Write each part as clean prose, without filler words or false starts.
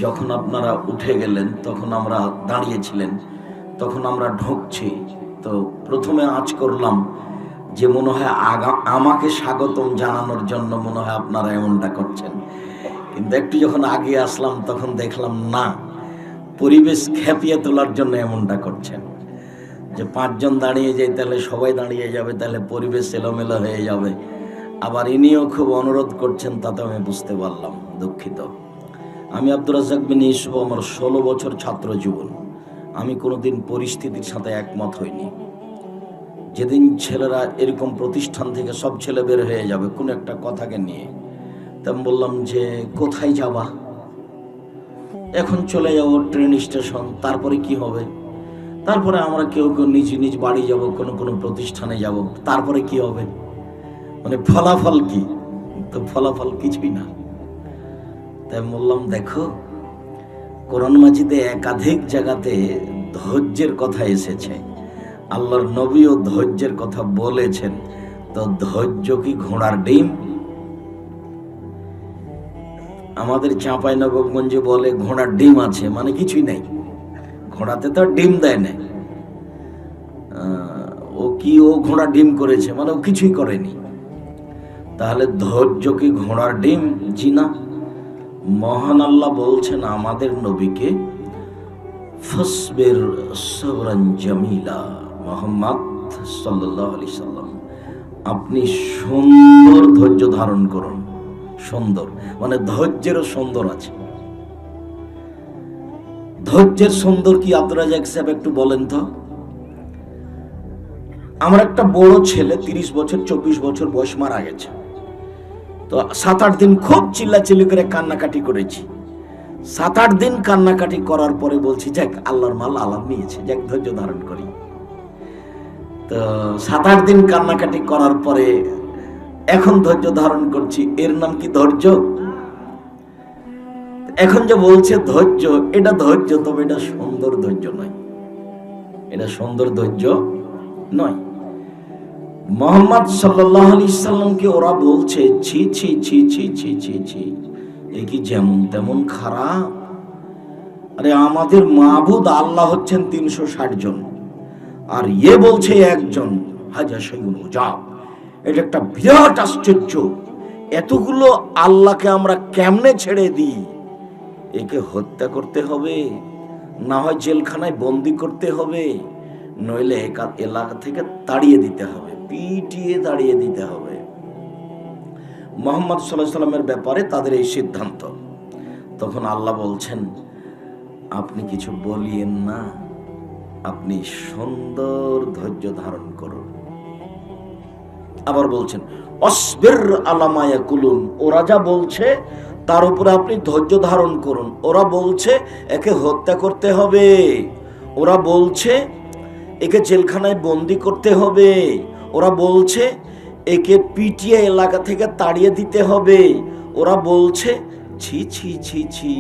যখন আপনারা উঠে গেলেন তখন আমরা দাঁড়িয়েছিলেন, তখন আমরা ঢুকছি। তো প্রথমে আঁচ করলাম যে মনে হয় আমাকে স্বাগতম জানানোর জন্য মনে হয় আপনারা এমনটা করছেন, কিন্তু একটু যখন আগে আসলাম তখন দেখলাম না, পরিবেশ খেপিয়ে তোলার জন্য এমনটা করছেন। যে পাঁচজন দাঁড়িয়ে যাই তাহলে সবাই দাঁড়িয়ে যাবে, তাহলে পরিবেশ এলোমেলো হয়ে যাবে। আবার ইনিও খুব অনুরোধ করছেন, তাতে আমি বুঝতে পারলাম, দুঃখিত। আমি আব্দুর রাজ্জাক বিন ইউসুফ, আমার 16 বছর ছাত্র জীবন। আমি কোনোদিন পরিস্থিতির সাথে একমত হইনি। যেদিন ছেলেরা এরকম প্রতিষ্ঠান থেকে সব ছেলে বের হয়ে যাবে কোনো একটা কথাকে নিয়ে, তেমন বললাম যে কোথায় যাবা? এখন চলে যাবো ট্রেন স্টেশন, তারপরে কি হবে? তারপরে আমরা কেউ কেউ নিজ নিজ বাড়ি যাব, কোনো কোনো প্রতিষ্ঠানে যাব, তারপরে কি হবে? মানে ফলাফল কি? তো ফলাফল কিছুই না। তাই বললাম, দেখো, কোরআন মাজিদে একাধিক জায়গাতে ধৈর্যের কথা এসেছে, আল্লাহর নবীও ধৈর্যের কথা বলেছেন। তো ধৈর্য কি ঘোড়ার ডিম? আমাদের চাঁপাইনবাবগঞ্জে বলে ঘোড়ার ডিম আছে, মানে কিছুই নেই। ঘোড়াতে তো ডিম দেয় না। ও ঘোড়া ডিম করেছে, মানে ও কিছুই করেনি। তাহলে ধৈর্য কি ঘোড়ার ডিম? জি না। মহান আল্লাহ বলছেন আমাদের নবীকে, ফাসবির সাবরান জামিলা, মুহাম্মদ সাল্লাল্লাহু আলাইহি সাল্লাম, আপনি সুন্দর ধৈর্য ধারণ করুন। সুন্দর মানে ধৈর্যেরও সুন্দর আছে। ধৈর্যের সুন্দর কি আব্দুর রাজ্জাক সাহেব একটু বলেন তো? আমার একটা বড় ছেলে 30 বছর 24 বছর বয়স, মারা গেছে। তো 7-8 দিন খুব চিল্লাচিল্লি করে কান্নাকাটি করেছি। 7-8 দিন কান্নাকাটি করার পরে বলছি, যাক আল্লাহর মাল আল্লাহ নিয়েছে, যাক ধৈর্য ধারণ করি। তো 7-8 দিন কান্নাকাটি করার পরে এখন ধৈর্য ধারণ করছি। এর নাম কি ধৈর্য? এখন যে বলছে ধৈর্য, এটা ধৈর্য, তবে এটা সুন্দর ধৈর্য নয়। এটা সুন্দর ধৈর্য নয়। মুহাম্মদ সাল্লাল্লাহু আলাইহি সাল্লামকে ওরা বলছে, ছি ছি ছি ছি ছি ছি ছি, এ কি যেমন তেমন খারাপ। আরে আমাদের মাবুদ আল্লাহ হচ্ছেন 360 জন, আর এ বলছে একজন। হাজা শাইউন উজাব, এটা একটা বিরাট আশ্চর্য। এতগুলো আল্লাহকে আমরা কেমনে ছেড়ে দিই? একে হত্যা করতে হবে, না হয় জেলখানায় বন্দি করতে হবে, নইলে এলাকা থেকে তাড়িয়ে দিতে হবে, পিটিয়ে তাড়িয়ে দিতে হবে। মুহাম্মদ সাল্লাল্লাহু আলাইহি সাল্লামের ব্যাপারে তাদের এই সিদ্ধান্ত। তখন আল্লাহ বলছেন, আপনি কিছু বলিয়েন না, আপনি সুন্দর ধৈর্য ধারণ করুন। আবার বলছেন, অসবির আলা মা ইয়াকুলুন, ওরা যা বলছে তার উপরে আপনি ধৈর্য ধারণ করুন। ওরা বলছে একে হত্যা করতে হবে, ওরা বলছে একে জেলখানায় বন্দি করতে হবে, ওরা বলছে একে পিটিয়ে এলাকা থেকে তাড়িয়ে দিতে হবে, ওরা বলছে, ছি ছি ছি ছি,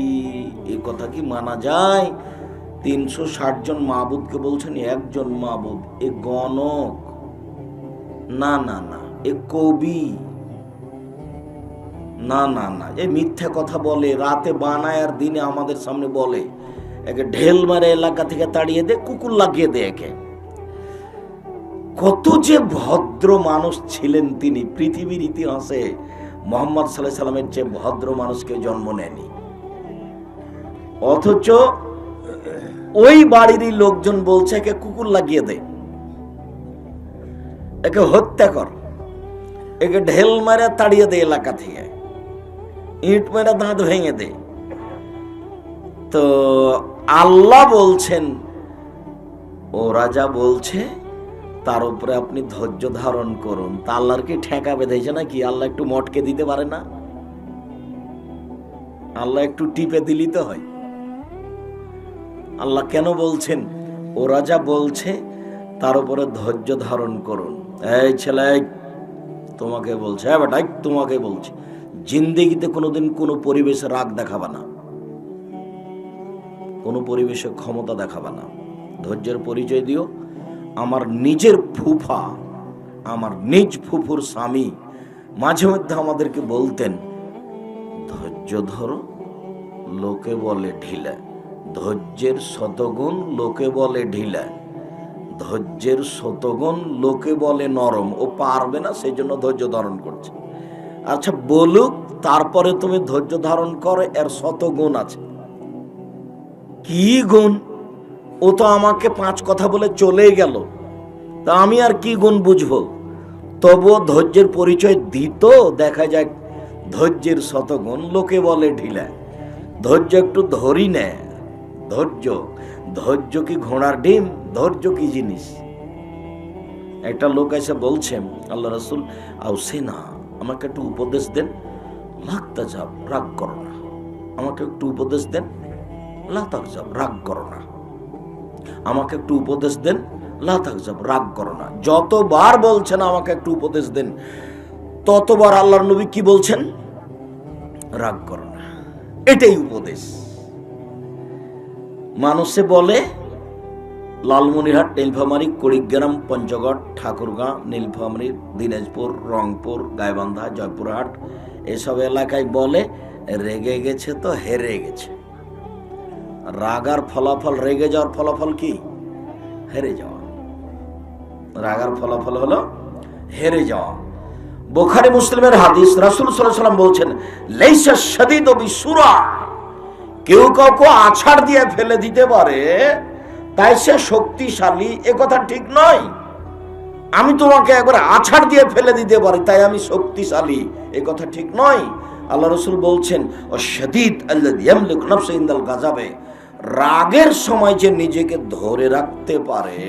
এ কথা কি মানা যায়? 360 জন মাবুদকে বলছেন একজন মাবুদ। এ গণক না, না না, এ কবি না, না না, এ মিথ্যা কথা বলে, রাতে বানায় আর দিনে আমাদের সামনে বলে। একে ঢেল মারে এলাকা থেকে তাড়িয়ে দে, কুকুর লাগিয়ে দে একে। কত যে ভদ্র মানুষ ছিলেন তিনি, পৃথিবীর ইতিহাসে মুহাম্মদ সাল্লাল্লাহু আলাইহি সাল্লামের চেয়ে ভদ্র মানুষকে জন্ম নেয়নি। অথচ ওই বাড়িরই লোকজন বলছে একে কুকুর লাগিয়ে দে, একে হত্যা কর, একে ঢেল মারে তাড়িয়ে দে এলাকা থেকে, ইট মেরে দাঁত ভেঙে দে। তো আল্লাহ বলছেন, ও রাজা বলছে তার উপরে আপনি ধৈর্য ধারণ করুন। তা আল্লাহর কি ঠেকা বেঁধেছে নাকি? আল্লাহ একটু মটকে দিতে পারে না? আল্লাহ একটু টিপে দিলি তো হয়। আল্লাহ কেন বলছেন ও রাজা বলছে তার উপরে ধৈর্য ধারণ করুন? এই ছেলে, তোমাকে বলছে, হ্যাঁ বেটা তোমাকে বলছে, জিন্দেগিতে কোনোদিন কোনো পরিবেশে রাগ দেখাবা না, কোনো পরিবেশে ক্ষমতা দেখাবা না, ধৈর্যের পরিচয় দিও। আমার নিজের ফুফা, আমার নিজ ফুফুর স্বামী মাঝে মধ্যে আমাদেরকে বলতেন, ধৈর্য ধরো, লোকে বলে ঢিলা, ধৈর্যের শতগুণ লোকে বলে ঢিলা, ধৈর্যের শতগুণ লোকে বলে নরম। ও পারবে না, সেই জন্য ধৈর্য ধারণ করছে। আচ্ছা বলুক, তারপরে তুমি ধৈর্য ধারণ করে, এর শতগুণ আছে। কি গুণ? ও তো আমাকে 5 কথা বলে চলে গেল, তা আমি আর কি গুণ বুঝবো? তবুও ধৈর্যের পরিচয় দিত। দেখা যায় ধৈর্যের শতগুণ লোকে বলে ঢিলা। ধৈর্য একটু ধরি না। ধৈর্য ধৈর্য কি ঘোড়ার ডিম? ধৈর্য কি জিনিস? একটা লোক এসে বলছেন, আল্লাহ রাসূল আউসিনা, আমাকে একটু উপদেশ দেন। লা তাজাব, রাগ করো না। আমাকে একটু উপদেশ দেন। লা তাজাব, রাগ করো না। আমাকে একটু উপদেশ দেন। লা তাজাব, রাগ করো না। যতবার বলছেন আমাকে একটু উপদেশ দেন, ততবার আল্লাহর নবী কি বলছেন? রাগ করো না। এটাই উপদেশ। মানুষে বলে লালমনিরহাট, নীলফামারী, কুড়িগ্রাম, পঞ্চগড়, ঠাকুরগাঁ, নীলফামারী, দিনাজপুর, রংপুর, গাইবান্ধা, জয়পুরহাট এসব এলাকায় বলে রেগে গেছে তো হেরে গেছে। রাগার ফলাফল, রেগে যাওয়ার ফলাফল কি? হেরে যাওয়া। রাগার ফলাফল হলো হেরে যাওয়া। বুখারী মুসলিমের হাদিস, রাসূল সাল্লাল্লাহু আলাইহি ওয়াসাল্লাম বলছেন, লাইসা শাদীদু বিসুরা, কেউ কাউকে আছাড় দিয়ে ফেলে দিতে পারে তাই সে শক্তিশালী, এ কথা ঠিক নয়। আমি তোমাকে একবার আছাড় দিয়ে ফেলে দিতে পারি তাই আমি শক্তিশালী, এ কথা ঠিক নয়। আল্লাহ রাসূল বলছেন, আশ-শাদীদ আল্লাযী ইয়ামলিকু নাফসাহু ইনদাল গাযাবে, রাগের সময় যে নিজেকে ধরে রাখতে পারে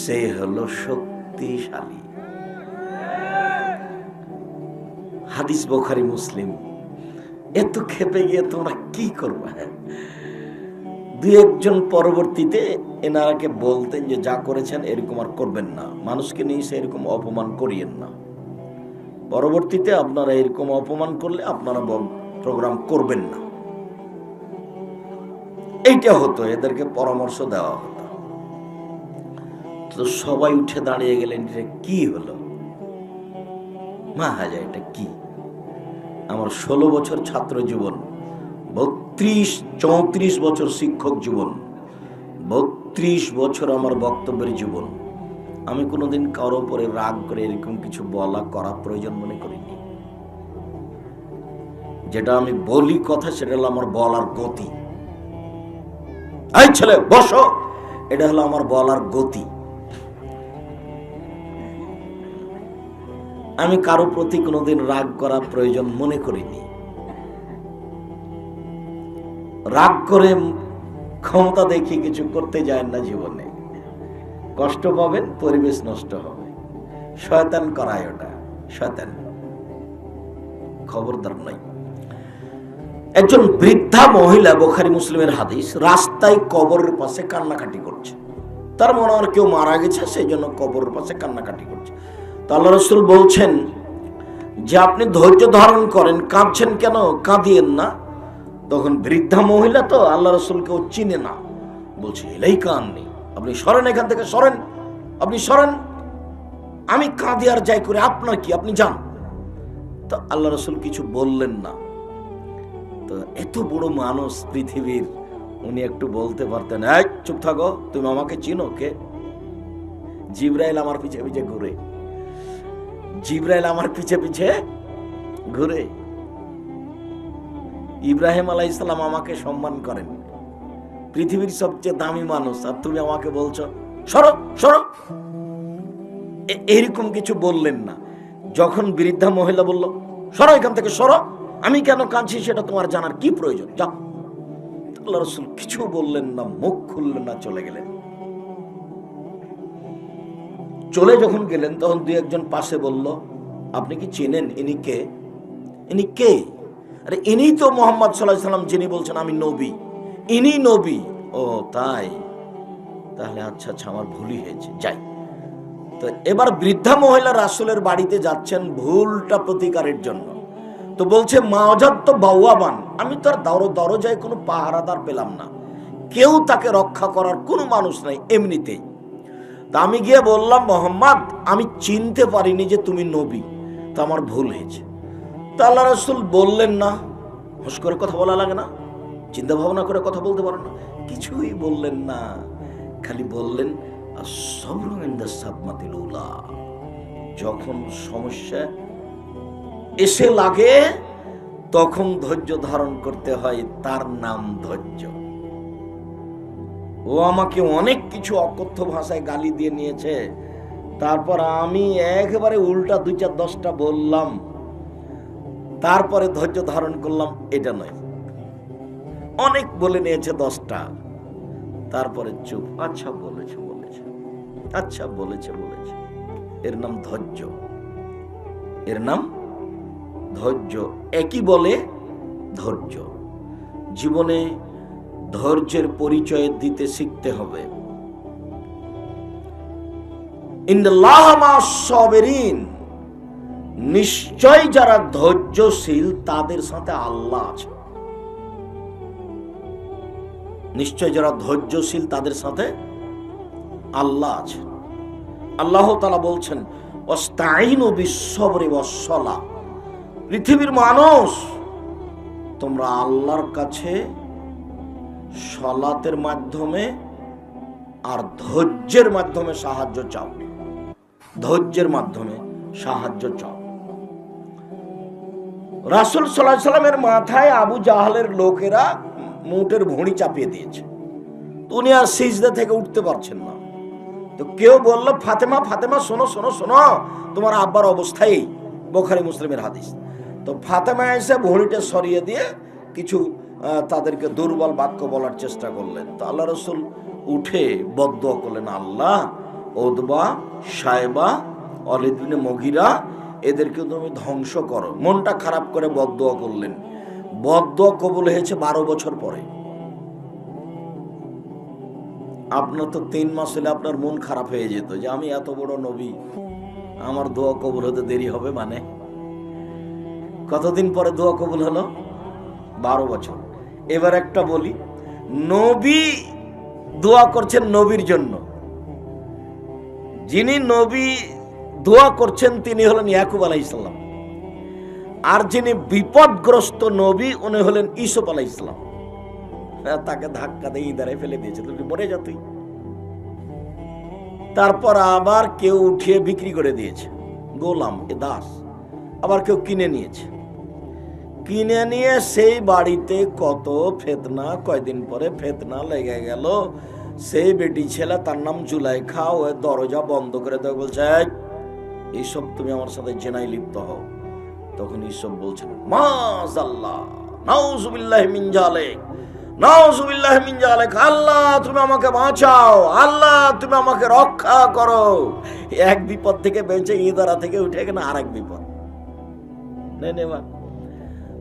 সে হলো শক্তিশালী। হাদিস বুখারী মুসলিম। এত খেপে গিয়ে তোমরা কি করবে? দুই একজন পরবর্তীতে এনারাকে বলতেন যে যা করেছেন এরকম আর করবেন না, মানুষকে নিয়ে এরকম অপমান করিয়েন না। পরবর্তীতে আপনারা এরকম অপমান করলে আপনারা প্রোগ্রাম করবেন না, এইটা হতো, এদেরকে পরামর্শ দেওয়া হতো। তো সবাই উঠে দাঁড়িয়ে গেলেন, এটা কি হলো? মা হাজা, এটা কি? আমার 16 বছর ছাত্র জীবন, 32-34 বছর শিক্ষক জীবন, 32 বছর আমার বক্তব্যের জীবন, আমি কোনোদিন কারো উপরে রাগ করে এরকম কিছু বলা করা প্রয়োজন মনে করিনি। যেটা আমি বলি কথা, সেটা হলো আমার বলার গতি। এই ছেলে বসো, এটা হলো আমার বলার গতি। আমি কারো প্রতি কোনোদিন রাগ করা প্রয়োজন মনে করিনি। রাগ করে ক্ষমতা দেখি কিছু করতে যায় না জীবনে, কষ্ট পাবেন, পরিবেশ নষ্ট হবে। শয়তান করায় ওটা, শয়তান। খবরদার নাই। একজন বৃদ্ধা মহিলা, বুখারী মুসলিমের হাদিস, রাস্তায় কবরের পাশে কান্নাকাটি করছে। তার মনে হয় কেউ মারা গেছে, সেই জন্য কবরের পাশে কান্নাকাটি করছে। তো আল্লাহ রাসূল বলছেন যে আপনি ধৈর্য ধারণ করেন, কাঁদছেন কেন? কাঁদিয়েন না। তখন বৃদ্ধা মহিলা তো আল্লাহ রাসূলকে ও চিনে না, বলছে এলাই কাননি, আপনি সরেন এখান থেকে, সরেন, আপনি সরেন, আমি কাঁদি আর যাই করে আপনার কি, আপনি যান। তো আল্লাহ রাসূল কিছু বললেন না। তো এত বড় মানুষ পৃথিবীর, উনি একটু বলতে পারতেন, এই চুপ থাকো, তুমি আমাকে চিনো কে? জিবরাইল আমার পিছে পিছে ঘুরে, জিবরাইল আমার পিছে পিছে ঘুরে। ইব্রাহিম আলাইহিস সালাম আমাকে সম্মান করেন, পৃথিবীর সবচেয়ে দামি মানুষ, আর তুমি আমাকে বলছো সরো সরো। এরকম কিছু বললেন না। যখন বৃদ্ধা মহিলা বলল সরো এখান থেকে, সরো, আমি কেন কাঁদছি সেটা তোমার জানার কি প্রয়োজন, যাও। আল্লাহ রাসূল কিছু বললেন না, মুখ খুললেন না, চলে গেলেন। চলে যখন গেলেন তখন দুই একজন পাশে বলল, আপনি কি চেনেন ইনি কে? ইনি কে? আরে ইনি তো মুহাম্মদ সাল্লাল্লাহু আলাইহি সাল্লাম, যিনি বলছেন আমি নবী, ইনি নবী। ও তাই, তাহলে আচ্ছা আচ্ছা, আমার ভুলই হয়েছে, যাই। তো এবার বৃদ্ধা মহিলা রাসূলের বাড়িতে যাচ্ছেন ভুলটা প্রতিকারের জন্য। তো বলছে মাওজাদ তো বাওয়াবান, আমি তার দরজায় কোনো পাহারাদার পেলাম না, কেউ তাকে রক্ষা করার কোনো মানুষ নাই এমনিতেই। তা আমি গিয়ে বললাম, মুহাম্মদ আমি চিনতে পারিনি যে তুমি নবী, তা আমার ভুল হয়েছে। তা আল্লাহ রাসূল বললেন না, হুঁশ করে কথা বলা লাগে না? চিন্তা ভাবনা করে কথা বলতে পারেন না? কিছুই বললেন না, খালি বললেন আস-সাবরু ইনদা সাদমাতিল উলা। যখন সমস্যা এসে লাগে তখন ধৈর্য ধারণ করতে হয়, তার নাম ধৈর্য। ও আমাকে অনেক কিছু অকথ্য ভাষায় গালি দিয়ে নিয়েছে, তারপর আমি একেবারে উল্টা 2-4-10টা বললাম, তারপরে ধৈর্য ধারণ করলাম, এটা নয়। অনেক বলে নিয়েছে 10টা, তারপরে চুপ, আচ্ছা বলেছে, আচ্ছা বলেছে। এর নাম ধৈর্য, এর নাম ধৈর্য। একই বলে ধৈর্য। জীবনে ধৈর্যের পরিচয় দিতে শিখতে হবে। ইন্নাল্লাহা মা'আস সাবিরিন, নিশ্চয় যারা ধৈর্যশীল তাদের সাথে আল্লাহ আছে। নিশ্চয় যারা ধৈর্যশীল তাদের সাথে আল্লাহ আছে। আল্লাহ তাআলা বলছেন ওয়াস্তাঈনু বিস-সাবরি ওয়াস-সালাহ, পৃথিবীর মানুষ তোমরা আল্লাহর কাছে সালাতের মাধ্যমে আর ধৈর্যের মাধ্যমে সাহায্য চাও। ধৈর্যের মাধ্যমে সাহায্য চাও। রাসূল সাল্লাল্লাহু আলাইহি সাল্লামের মাথায় আবু জাহালের লোকেরা মুটের ভুঁড়ি চাপিয়ে দিয়েছে, উনি আর সিজদা থেকে উঠতে পারছেন না। তো কেউ বলল, ফাতেমা শোনো, তোমার আব্বার অবস্থাই। বুখারী মুসলিমের হাদিস। তো ফাতেমা এসে ভুঁড়িটা সরিয়ে দিয়ে কিছু তাদেরকে দুর্বল বাক্য বলার চেষ্টা করলেন। তো আল্লাহ রাসূল উঠে বদদুয়া করলেন, আল্লাহ উতবা, শায়বা, ওয়ালিদ ইবনে মুগীরা এদেরকে তুমি ধ্বংস করো। মনটা খারাপ করে বদদুয়া করলেন। বদদুয়া কবুল হয়েছে 12 বছর পরে। আপনার তো 3 মাস হলে আপনার মন খারাপ হয়ে যেত যে আমি এত বড় নবী, আমার দোয়া কবুল হতে দেরি হবে। মানে কতদিন পরে দোয়া কবুল হলো? 12 বছর। এবার একটা বলি, নবী দোয়া করছেন নবীর জন্য, যিনি নবী দোয়া করছেন তিনি হলেন ইয়াকুব আলাইহিস সালাম, আর যিনি বিপদগ্রস্ত নবী উনি হলেন ইউসুফ আলাইহিস সালাম। তাকে ধাক্কা দিয়ে ইদারে ফেলে দিয়েছে, তুমি মরে যা তুই। তারপর আবার কেউ উঠিয়ে বিক্রি করে দিয়েছে, গোলাম এ দাস। আবার কেউ কিনে নিয়েছে, কিনে নিয়ে সেই বাড়িতে কত ফেতনা। কয়দিন পরে ফেতনা লেগে গেল। সেই বেটি ছেলে, তার নাম জুলাইখা, ও দরজা বন্ধ করে দেয়, বলছে এইসব তুমি আমার সাথে জেনায় লিপ্ত হও। তখন ইসব বলছেন মাযাল্লাহ, নাউযুবিল্লাহি মিন যালিক, নাউযুবিল্লাহি মিন যালিক, আল্লাহ তুমি আমাকে বাঁচাও, আল্লাহ তুমি আমাকে রক্ষা করো। এক বিপদ থেকে বেঁচে ইদারা থেকে উঠে গেল আরেক বিপদ।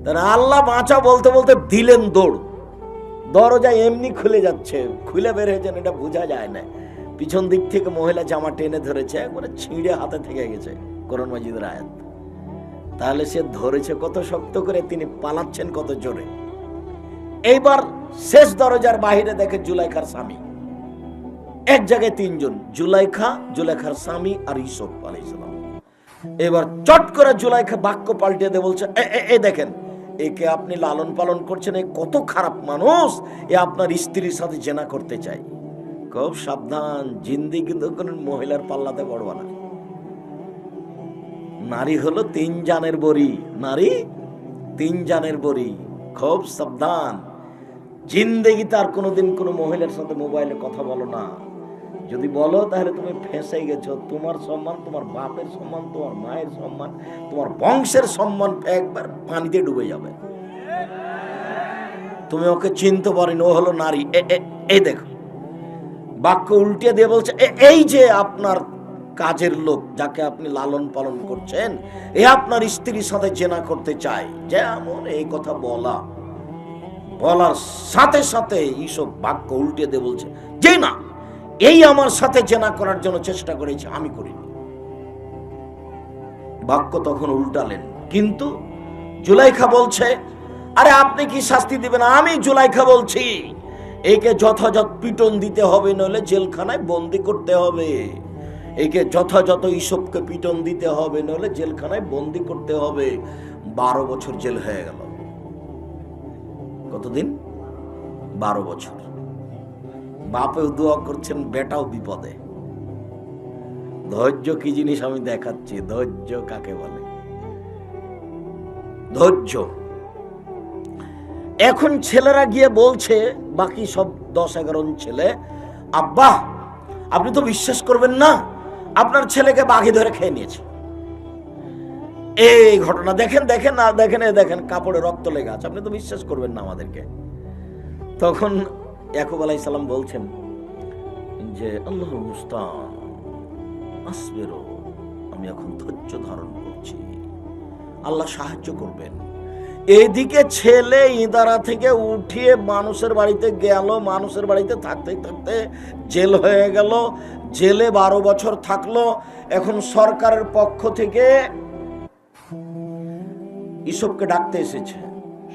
তারা আল্লাহ বাঁচাও বলতে বলতে দিলেন দৌড়। দরজা এমনি খুলে যাচ্ছে, খুলে বের হয়েছেন, এটা বোঝা যায় না। পিছন দিক থেকে মহিলা জামা টেনে ধরেছে, একবারে ছিঁড়ে হাতে থেকে গেছে কোরআন মাজিদের আয়াত। তাহলে সে ধরেছে কত শক্ত করে, তিনি পালাচ্ছেন কত জোরে। এইবার শেষ দরজার বাহিরে দেখে জুলাইখার স্বামী। এক জায়গায় 3 জন, জুলাইখার স্বামী আর ইউসুফ আলাইহিস সালাম। এবার চট করে জুলাইখা বাক্য পাল্টে দিয়ে বলছে, এ দেখেন, একে আপনি লালন পালন করছেন, এ কত খারাপ মানুষ, এ আপনার স্ত্রীর সাথে জেনা করতে চাই। খুব সাবধান, জিন্দি কিন্তু কোন মহিলার পাল্লাতে পড়বা না। নারী হলো 3 জানের বড়ি, নারী 3 জানের বড়ি। খুব সাবধান, জিন্দেগি তার কোনোদিন কোনো মহিলার সাথে মোবাইলে কথা বলো না। যদি বলো তাহলে তুমি ফেঁসে গেছো। তোমার সম্মান, তোমার বাপের সম্মান, তোমার মায়ের সম্মান, তোমার বংশের সম্মান একবার পানিতে ডুবে যাবে। তুমি ওকে চিনতে পারিনি, ও হলো নারী। এই দেখো, বাক্য উল্টে দিয়ে বলছে, এই যে আপনার কাজের লোক যাকে আপনি লালন পালন করছেন, এ আপনার স্ত্রীর সাথে জেনা করতে চায়। যেমন এই কথা বলার সাথে সাথে এইসব বাক্য উল্টে দিয়ে বলছে, যে না, এই আমার সাথে জেনা করার জন্য চেষ্টা করেছে, আমি করিনি। বাক্য তখন উল্টালেন। কিন্তু জুলাইখা বলছে, আরে আপনি কি শাস্তি দিবেন? আমি জুলাইখা বলছি, একে যথাযথ পিটন দিতে হবে, নইলে জেলখানায় বন্দি করতে হবে। একে যথাযথ ইসবকে পিটন দিতে হবে, নইলে জেলখানায় বন্দি করতে হবে। 12 বছর জেল হয়ে গেল। কতদিন? 12 বছর। বাপেও দোয়া করছেন, বেটাও বিপদে। ধৈর্য কি জিনিস আমি দেখাচ্ছি। ধৈর্য কাকে বলে? ধৈর্য। এখন ছেলেরা গিয়ে বলছে, বাকি সব 10-11 ছেলে, আব্বা আপনি তো বিশ্বাস করবেন না, আপনার ছেলেকে বাঘে ধরে খেয়ে নিয়েছে। এই ঘটনা দেখেন, দেখেন না দেখেন, দেখেন কাপড়ে রক্ত লেগে আছে, আপনি তো বিশ্বাস করবেন না আমাদেরকে। তখন ইয়াকুব আলাইহিস সালাম বলছেন যে আল্লাহুল মুস্তাআন আসবিরু, আমি এখন ধৈর্য ধারণ করছি, আল্লাহ সাহায্য করবেন। এইদিকে ছেলে ইদারা থেকে উঠিয়ে মানুষের বাড়িতে গেল, মানুষের বাড়িতে থাকতে থাকতে জেল হয়ে গেল, জেলে 12 বছর থাকলো। এখন সরকারের পক্ষ থেকে ইসবকে ডাকতে এসেছে,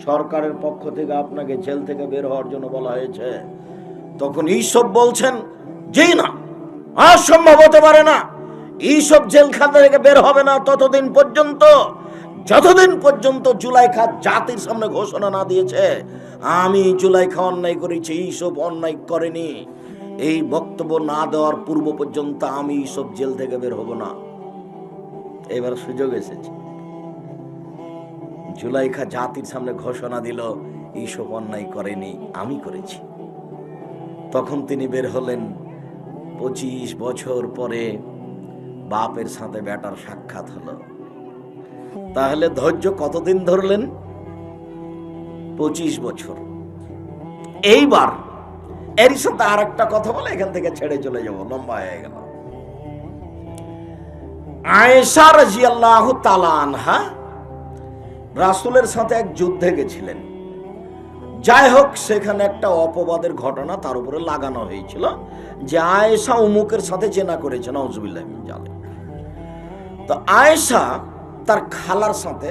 সরকারের পক্ষ থেকে আপনাকে জেল থেকে বের হওয়ার জন্য বলা হয়েছে। তখন ইসব বলছেন, জি না, অসম্ভব হতে পারে না, ইসব জেলখানা থেকে বের হবে না ততদিন পর্যন্ত যতদিন পর্যন্ত জুলাইখা জাতির সামনে ঘোষণা না দিয়েছে আমি জুলাইখা অন্যায় করেছি, ইসব অন্যায় করেনি। এই বক্তব্য না দেওয়ার পূর্ব পর্যন্ত আমি ইসব জেল থেকে বের হব না। এবার সুযোগ এসেছে, জুলাইখা জাতির সামনে ঘোষণা দিল ইসব অন্যায় করেনি, আমি করেছি। তখন তিনি বের হলেন। 25 বছর পরে বাপের সাথে বেটার সাক্ষাৎ হলো। তাহলে ধৈর্য কতদিন ধরলেন? 25 বছর। এইবার এরই সাথে আর একটা কথা বলে এখান থেকে ছেড়ে চলে যাব, লম্বা হয়ে গেল। আয়েশা রাদিয়াল্লাহু তাআলা আনহা রাসূলের সাথে এক যুদ্ধে গেছিলেন। যাই হোক, সেখানে একটা অপবাদের ঘটনা তার উপরে লাগানো হয়েছিল যে আয়েশা অমুকের সাথে জেনা করেছে, নাউজুবিল্লাহ মিন জালিক। তো আয়েশা তার খালার সাথে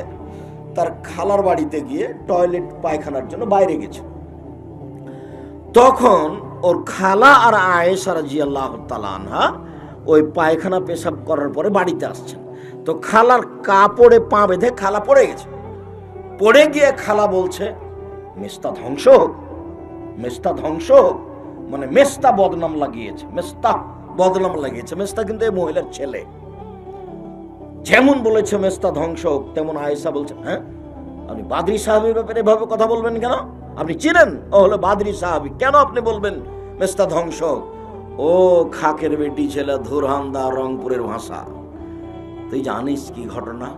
তার খালার বাড়িতে গিয়ে টয়লেট পায়খানার জন্য বাইরে গেছে। তখন ওর খালা আর আয়েশা রাদিয়াল্লাহু তাআলা আনহা ওই পায়খানা পেশাব করার পরে বাড়িতে আসছেন। তো খালার কাপড়ে পা বেঁধে খালা পড়ে গেছে। পড়ে গিয়ে খালা বলছে, মেস্তা ধ্বংস হোক, মেস্তা ধ্বংস হোক, মানে মেস্তা বদনাম লাগিয়েছে, মেস্তা বদনাম লাগিয়েছে। মেস্তা কিন্তু এই মহিলার ছেলে। যেমন বলেছে মেস্তা ধ্বংস হোক, তেমন আয়েশা বলছে, হ্যাঁ আপনি বাদরি সাহাবীর ব্যাপারে এভাবে কথা বলবেন কেন? আপনি চিনেন ও হলো বাদরি সাহাবী, কেন আপনি বলবেন মেস্তা ধ্বংস হোক? ও খাকের বেটি ছেলে, ধুরহান্দা, রংপুরের ভাষা। তুই জানিস কি ঘটনা?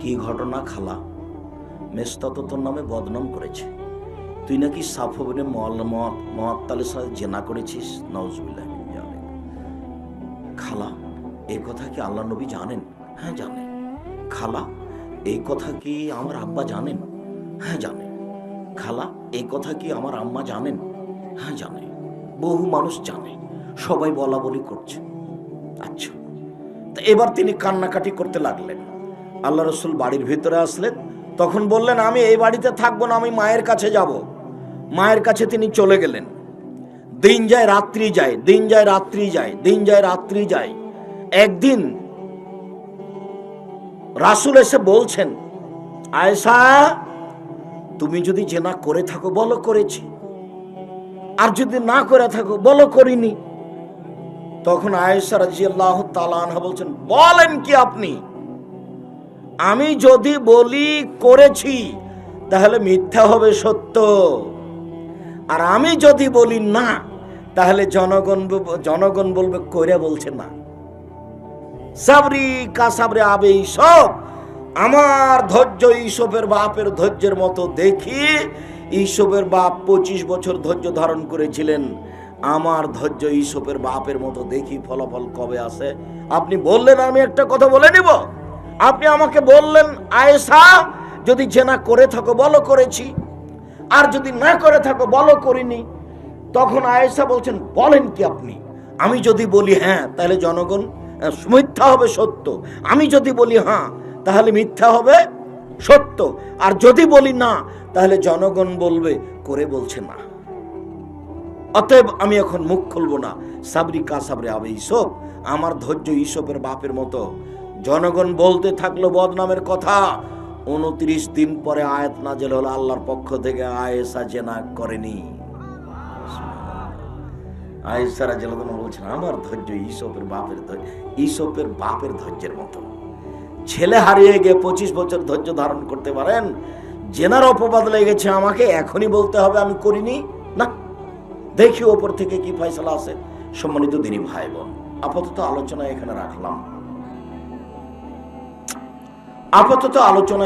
কি ঘটনা খালা? মেস্তা তো তোর নামে বদনাম করেছে, তুই নাকি সাফবিনে মুআত্তালের সাথে জেনা করেছিস, নাউজুবিল্লাহ মিন জালিক। খালা, এই কথা কি আল্লাহ নবী জানেন? হ্যাঁ জানেন। খালা, এই কথা কি আমার আব্বা জানেন? হ্যাঁ জানেন। খালা, এই কথা কি আমার আম্মা জানেন? হ্যাঁ জানে। বহু মানুষ জানে, সবাই বলা বলি করছে। আচ্ছা, তা এবার তিনি কান্নাকাটি করতে লাগলেন। আল্লাহ রাসূল বাড়ির ভিতরে আসলেন। তখন বললেন, আমি এই বাড়িতে থাকবো না, আমি মায়ের কাছে যাব। মায়ের কাছে তিনি চলে গেলেন। দিন যায় রাত্রি যায়, দিন যায় রাত্রি যায়, দিন যায় রাত্রি যায়। একদিন রাসূল এসে বলছেন, আয়েশা তুমি যদি জেনা করে থাকো বলো করেছি, আর যদি না করে থাকো বলো করিনি। তখন আয়েশা রাদিয়াল্লাহু তাআলা আনহা বলছেন, বলেন কি আপনি? আমি যদি বলি করেছি তাহলে মিথ্যা হবে সত্য, আর আমি যদি বলি না তাহলে জনগণ বলবে কইরা বলছে না। সাবরি কা সাবরে আবে ইসব, আমার ধৈর্য ইসবের বাপের ধৈর্যের মতো দেখি। ইসবের বাপ 25 বছর ধৈর্য ধারণ করেছিলেন, আমার ধৈর্য ইসবের বাপের মতো দেখি ফলাফল কবে আসে। আপনি বললেন আমি একটা কথা বলে নিব, আপনি আমাকে বললেন আয়েশা যদি জেনা করে থাকো বলো করেছি, আর যদি না করে থাকো বলো করিনি। তখন আয়েশা বলছেন, বলেন কি আপনি? আমি যদি বলি হ্যাঁ তাহলে জনগণ মিথ্যা হবে সত্য, আমি যদি বলি হ্যাঁ তাহলে মিথ্যা হবে সত্য, আর যদি বলি না তাহলে জনগণ বলবে করে বলছে না। অতএব আমি এখন মুখ খুলবো না। সাবরি কা সাবরে আবে ইসব, আমার ধৈর্য ইসবের বাপের মতো। জনগণ বলতে থাকলো বদনামের কথা, 29 দিন পরে আয়াত নাযিল হলো আল্লাহর পক্ষ থেকে, আয়েশা জেনা করেনি। আয়েশা রাদিয়াল্লাহু আনহা বলছেন, আমার ধৈর্য ঈসপের বাপের ধৈর্যের মতো। ছেলে হারিয়ে গিয়ে 25 বছর ধৈর্য ধারণ করতে পারেন, জেনার অপবাদ লেগেছে আমাকে এখনই বলতে হবে আমি করিনি? না, দেখি ওপর থেকে কি ফয়সালা আছে। সম্মানিত দিনী ভাই বোন, আপাতত আলোচনা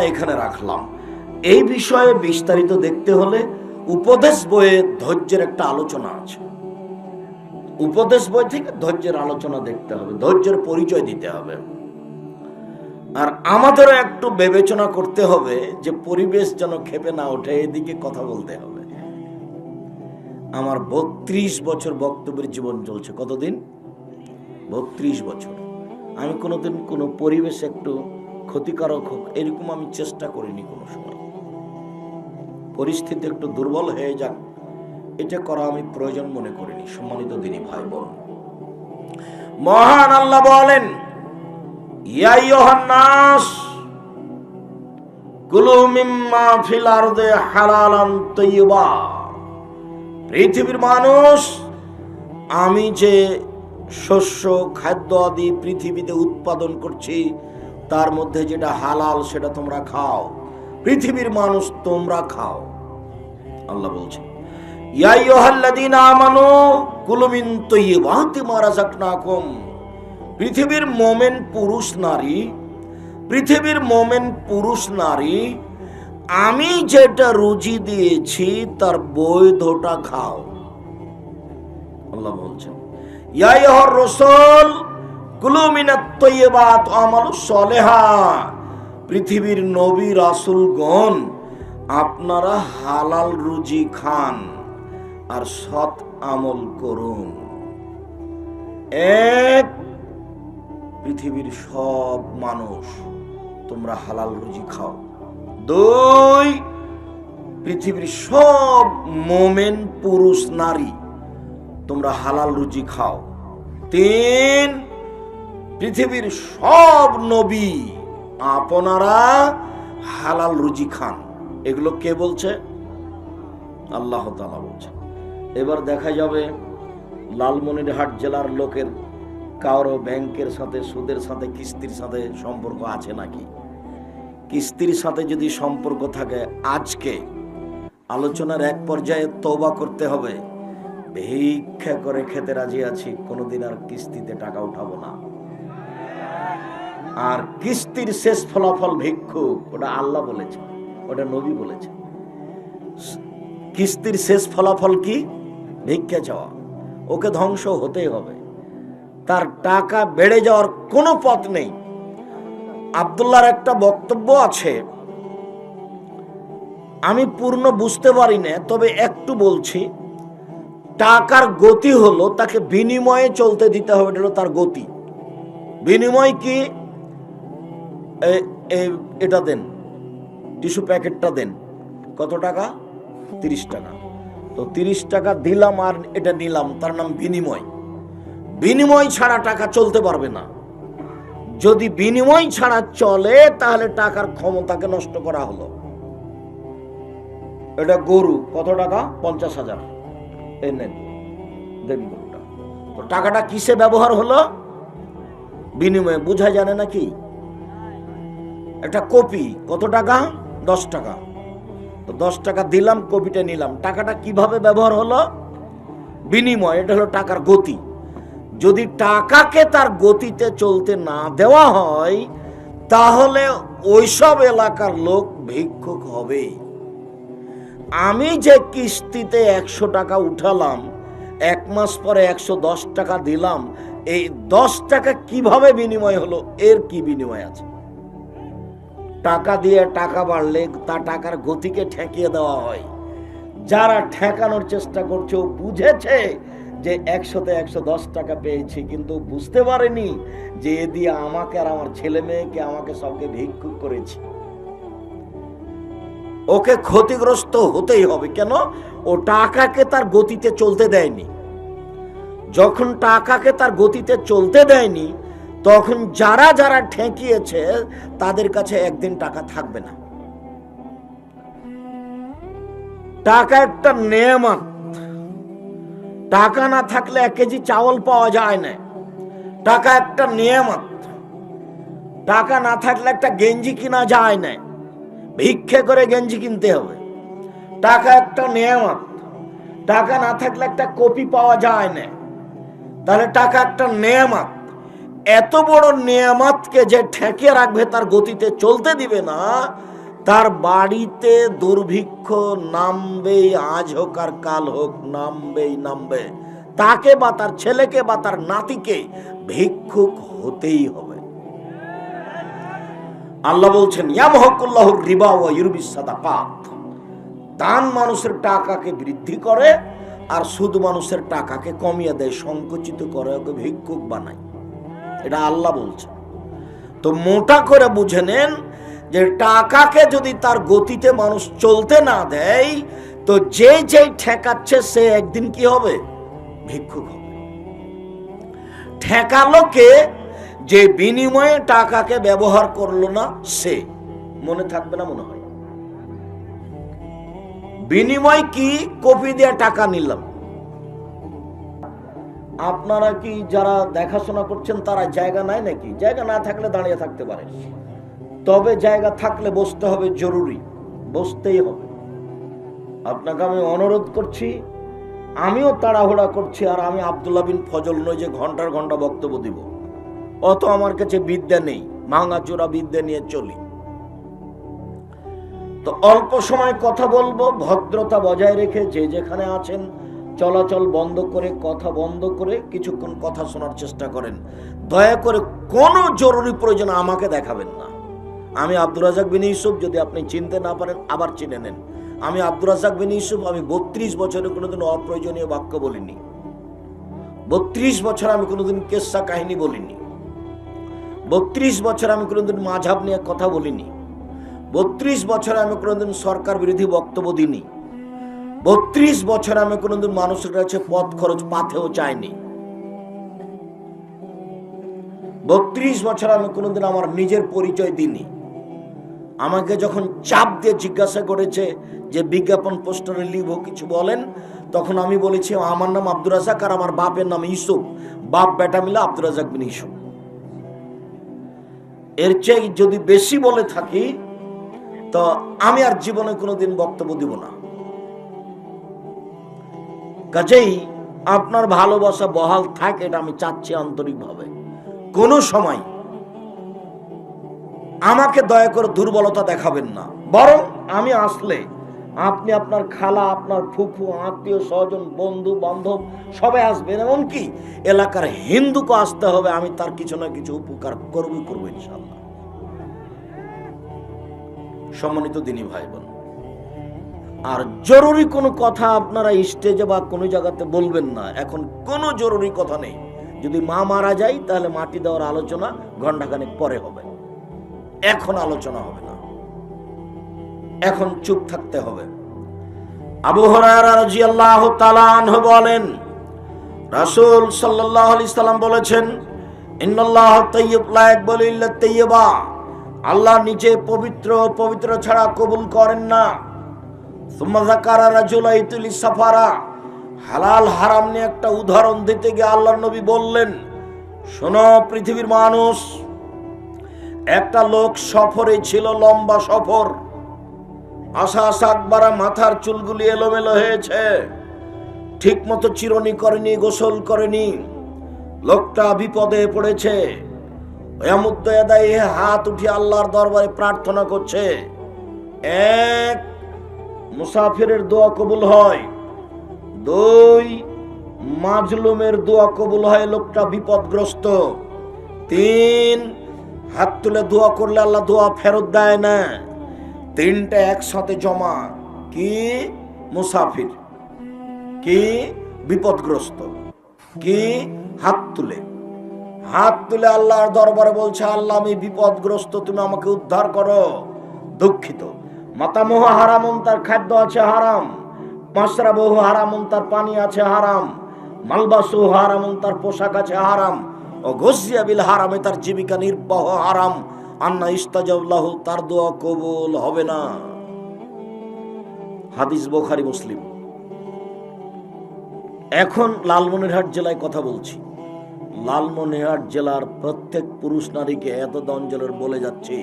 এখানে রাখলাম। এই বিষয়ে বিস্তারিত দেখতে হলে উপদেশ বইয়ে ধৈর্যের একটা আলোচনা আছে। উপদেশ বই থেকে ধৈর্যের আলোচনা দেখতে হবে, ধৈর্যের পরিচয় দিতে হবে। আর আমাদেরও একটু বিবেচনা করতে হবে যে পরিবেশ যেন ক্ষেপে না ওঠে, এদিকে কথা বলতে হবে। আমার 32 বছর বক্তব্যের জীবন চলছে। কতদিন? 32 বছর। আমি কোনোদিন কোনো পরিবেশ একটু ক্ষতিকারক হোক এরকম আমি চেষ্টা করিনি কোনো সময়। পরিস্থিতি একটু দুর্বল হয়ে যাক এটা করা আমি প্রয়োজন মনে করিনি। সম্মানিত দিনী ভাই বোন, মহান আল্লাহ বলেন, ইয়া আইয়ুহান নাস কুলু মিম্মা ফিল আরদি হালালান তাইয়্যিবা। পৃথিবীর মানুষ, আমি যে শস্য খাদ্য আদি পৃথিবীতে উৎপাদন করছি তার মধ্যে যেটা হালাল সেটা তোমরা খাও। পৃথিবীর মানুষ তোমরা খাও। আল্লাহ বলছেন, ইয়া আইয়ুহাল্লাযীনা আমানু কুলু মিন তাইয়্যিবাতি মা রাযাকনাকুম। পৃথিবীর মোমেন পুরুষ নারী আমি যেটা রুজি দিয়েছি তার বৈধটা খাও। আল্লাহ বলছেন, ইয়া আইয়ুহার রাসূল কুলু মিনাত তাইয়্যিবাত ওয়া আমালুস সালিহা। পৃথিবীর নবী রাসূলগণ আপনারা হালাল রুজি খান আর সৎ আমল করুন। এক, পৃথিবীর সব মানুষ তোমরা হালাল রুজি খাও। 2, পৃথিবীর সব মোমেন পুরুষ নারী তোমরা হালাল রুজি খাও। 3, পৃথিবীর সব নবী আপনারা হালাল রুজি খান। এগুলো কে বলছে? আল্লাহ তাআলা বলছে। এবার দেখা যাবে লালমনিরহাট জেলার লোকের কারো ব্যাংকের সাথে, সুদের সাথে, কিস্তির সাথে সম্পর্ক আছে নাকি? কিস্তির সাথে যদি সম্পর্ক থাকে, আজকে আলোচনার এক পর্যায়ে তওবা করতে হবে, ভিক্ষা করে খেতে রাজি আছি, কোনোদিন আর কিস্তিতে টাকা উঠাবো না। আর কিস্তির শেষ ফলাফল ভিক্ষুক, ওটা আল্লাহ বলেছে, ওটা নবী বলেছে। কিস্তির শেষ ফলাফল কি? ভিক্ষা চাওয়া। ওকে ধ্বংস হতেই হবে, তার টাকা বেড়ে যাওয়ার কোনো পথ নেই। আব্দুল্লাহর একটা বক্তব্য আছে, আমি পূর্ণ বুঝতে পারি না, তবে একটু বলছি। টাকার গতি হলো তাকে বিনিময়ে চলতে দিতে হবে, এটা হলো তার গতি। বিনিময় কি? এটা দেন, টিস্যু প্যাকেটটা দেন। কত টাকা? 30 টাকা। তো 30 টাকা দিলাম আর এটা নিলাম, তার নাম বিনিময়। বিনিময় ছাড়া টাকা চলতে পারবে না। যদি বিনিময় ছাড়া চলে তাহলে টাকার ক্ষমতাকে নষ্ট করা হলো। এটা গরু, কত টাকা? 50,000। এই নেন, দেন গরুটা। তো টাকাটা কিসে ব্যবহার হলো? বিনিময়ে। বোঝা জানে নাকি? একটা কপি কত টাকা? 10 টাকা। তো 10 টাকা দিলাম, কপিটা নিলাম। টাকাটা কিভাবে ব্যবহার হলো? বিনিময়। এটা হলো টাকার গতি। যদি টাকাকে তার গতিতে চলতে না দেওয়া হয় তাহলে ওইসব এলাকার লোক ভিক্ষুক হবে। আমি যে কিস্তিতে 100 টাকা উঠালাম, 1 মাস পরে 110 টাকা দিলাম, এই 10 টাকা কিভাবে বিনিময় হলো? এর কি বিনিময় আছে? টাকা দিয়ে টাকা বাড়লে তা টাকার গতিকে ঠেকিয়ে দেওয়া হয়। যারা ঠেকানোর চেষ্টা করছে ও বুঝেছে যে 100-তে 110 টাকা পেয়েছি, কিন্তু বুঝতে পারেনি যে এ দিয়ে আমাকে আর আমার ছেলে মেয়েকে, আমাকে সবকে ভিক্ষুক করেছি। ওকে ক্ষতিগ্রস্ত হতেই হবে। কেন? ও টাকাকে তার গতিতে চলতে দেয়নি। যখন টাকাকে তার গতিতে চলতে দেয়নি তখন যারা যারা ঠেকিয়েছে তাদের কাছে একদিন টাকা থাকবে না। টাকা একটা নেয়ামত। টাকা না থাকলে 1 কেজি চাউল পাওয়া যায় না। টাকা একটা নেয়ামত। টাকা না থাকলে একটা গেঞ্জি কিনা যায় না, ভিক্ষে করে গেঞ্জি কিনতে হবে। টাকা একটা নেয়ামত। টাকা না থাকলে একটা কপি পাওয়া যায় না, তাহলে টাকা একটা নেয়ামত। এত বড় নেয়ামতকে যে ঠেকে রাখবে, তার গতিতে চলতে দিবে না, তার বাড়িতে দুর্ভিক্ষ নামবেই, আজ হোক আর কাল হোক, নামবেই নামবে। তাকে বা তার ছেলেকে বা তার নাতিকে ভিক্ষুক হতেই হবে। আল্লাহ বলছেন, ইয়ামহাকুল্লাহুর রিবা ওয়া ইউরবিস সাদাকাত। দান মানুষের টাকাকে বৃদ্ধি করে, আর সুদ মানুষের টাকাকে কমিয়ে দেয়, সংকুচিত করে, ওকে ভিক্ষুক বানায়। এটা আল্লাহ বলছে। তো মোটা করে বুঝে নেন যে টাকাকে যদি তার গতিতে মানুষ চলতে না দেয়, তো যে যেই ঠেকাচ্ছে সে একদিন কি হবে? ভিক্ষুক হবে। ঠেকালো কে? যে বিনিময়ে টাকাকে ব্যবহার করলো না, সে। মনে থাকবে না মনে হয়? বিনিময় কি? কপি দিয়ে টাকা নিলাম। আপনারা কি যারা দেখাশোনা করছেন তারা জায়গা নাই নাকি? জায়গা না থাকলে দাঁড়িয়ে থাকতে পারে, তবে জায়গা থাকলে বসতে হবে, জরুরি, বসতেই হবে। আপনাকে আমি অনুরোধ করছি, আমিও তাড়াহুড়া করছি, আর আমি আব্দুল্লাহ বিন ফজল নই যে ঘন্টার ঘন্টা বক্তব্য দিব। অত আমার কাছে বিদ্যা নেই, ভাঙাচোরা বিদ্যা নিয়ে চলি। তো অল্প সময় কথা বলবো, ভদ্রতা বজায় রেখে যে যেখানে আছেন চলাচল বন্ধ করে, কথা বন্ধ করে কিছুক্ষণ কথা শোনার চেষ্টা করেন। দয়া করে কোনো জরুরি প্রয়োজন আমাকে দেখাবেন না। আমি আব্দুর রাজ্জাক বিন ইউসুফ, যদি আপনি চিনতে না পারেন আবার চিনে নেন। আমি আব্দুর রাজ্জাক বিন ইউসুফ, আমি 32 বছরে কোনোদিন অপ্রয়োজনীয় বাক্য বলিনি। 32 বছর আমি কোনোদিন কেসা কাহিনী বলিনি। 32 বছর আমি কোনোদিন মাঝহাব নিয়ে কথা বলিনি। 32 বছর আমি কোনোদিন সরকার বিরোধী বক্তব্য দিইনি। 32 বছর আমি কোনোদিন মানুষের কাছে পথ খরচ পাথেও চাইনি। 32 বছর আমি কোনোদিন আমার নিজের পরিচয় দিইনি। আমাকে যখন চাপ দিয়ে জিজ্ঞাসা করেছে যে বিজ্ঞাপন পোস্টারে লিখবো, কিছু বলেন, তখন আমি বলেছি আমার নাম আব্দুর রাজ্জাক আর আমার বাপের নাম ইউসুফ, বাপ বেটা মিলে আব্দুর রাজ্জাক বিন ইউসুফ। এর চেয়ে যদি বেশি বলে থাকি তো আমি আর জীবনে কোনোদিন বক্তব্য দিব না। কাজেই আপনার ভালোবাসা বহাল থাক, এটা আমি চাচ্ছি আন্তরিকভাবে। কোন সময় আমাকে দয়া করে দুর্বলতা দেখাবেন না, বরং আমি আসলে আপনি আপনার খালা, আপনার ফুফু, আত্মীয় স্বজন, বন্ধু বান্ধব সবাই আসবেন, এমনকি এলাকার হিন্দুকে আসতে হবে। আমি তার কিছু না কিছু উপকার করবো ইনশাআল্লাহ। সম্মানিত দিনী ভাই বোন, আর জরুরি কোনো কথা আপনারা স্টেজে বা কোনো জায়গাতে বলবেন না। এখন কোনো জরুরি কথা নেই। যদি মা মারা যায় তাহলে মাটি দেওয়ার আলোচনা ঘন্টাখানেক পরে হবে, এখন আলোচনা হবে না, এখন চুপ থাকতে হবে। আবু হুরায়রা রাদিয়াল্লাহু তাআলা আনহু বলেন, রাসূল সাল্লাল্লাহু আলাইহি সাল্লাম বলেছেন, ইন্নাল্লাহ তাইয়্যিব লা ইয়াকবালু ইল্লা তাইয়্যিবা। আল্লাহ নিজে পবিত্র, পবিত্র ছাড়া কবুল করেন না। সুম্মা যাকারা রাজুলা ইতুলি সাফারা। হালাল হারাম নিয়ে একটা উদাহরণ দিতে গিয়ে আল্লাহর নবী বললেন, শোনো পৃথিবীর মানুষ, একটা লোক সফরে ছিল, লম্বা সফর, আশা আকবারা, মাথার চুলগুলি এলোমেলো হয়েছে, ঠিক মতো চিরুনি করেনি, গোসল করেনি, লোকটা বিপদে পড়েছে। হাত উঠিয়ে আল্লাহর দরবারে প্রার্থনা করছে। এক, মুসাফিরের দোয়া কবুল হয়। 2, মাজলুমের দোয়া কবুল হয়, লোকটা বিপদগ্রস্ত। 3, হাত তুলে দোয়া করলে আল্লাহ দোয়া ফেরত দেয় না। 3টা একসাথে জমা। কি? মুসাফির, কি বিপদগ্রস্ত, কি হাত তুলে। হাত তুলে আল্লাহর দরবারে বলছে, আল্লাহ আমি বিপদগ্রস্ত, তুমি আমাকে উদ্ধার করো। দুঃখিত। মাতামুহ হারামুন, তার খাদ্য আছে হারাম। মাশরাবুহু হারামুন, তার পানি আছে হারাম। মালবাসু হারামুন, তার পোশাক আছে হারাম। ও গজিয়া বিল হারামে, তার জীবিকা নির্বাহ হারাম। আন্না ইস্তাজাবু লাহু, তার দোয়া কবুল হবে না। হাদিস বুখারী মুসলিম। এখন লালমনিরহাট জেলায় কথা বলছি। লালমনিরহাট জেলার প্রত্যেক পুরুষ নারীকে এত অঞ্চলের বলে যাচ্ছে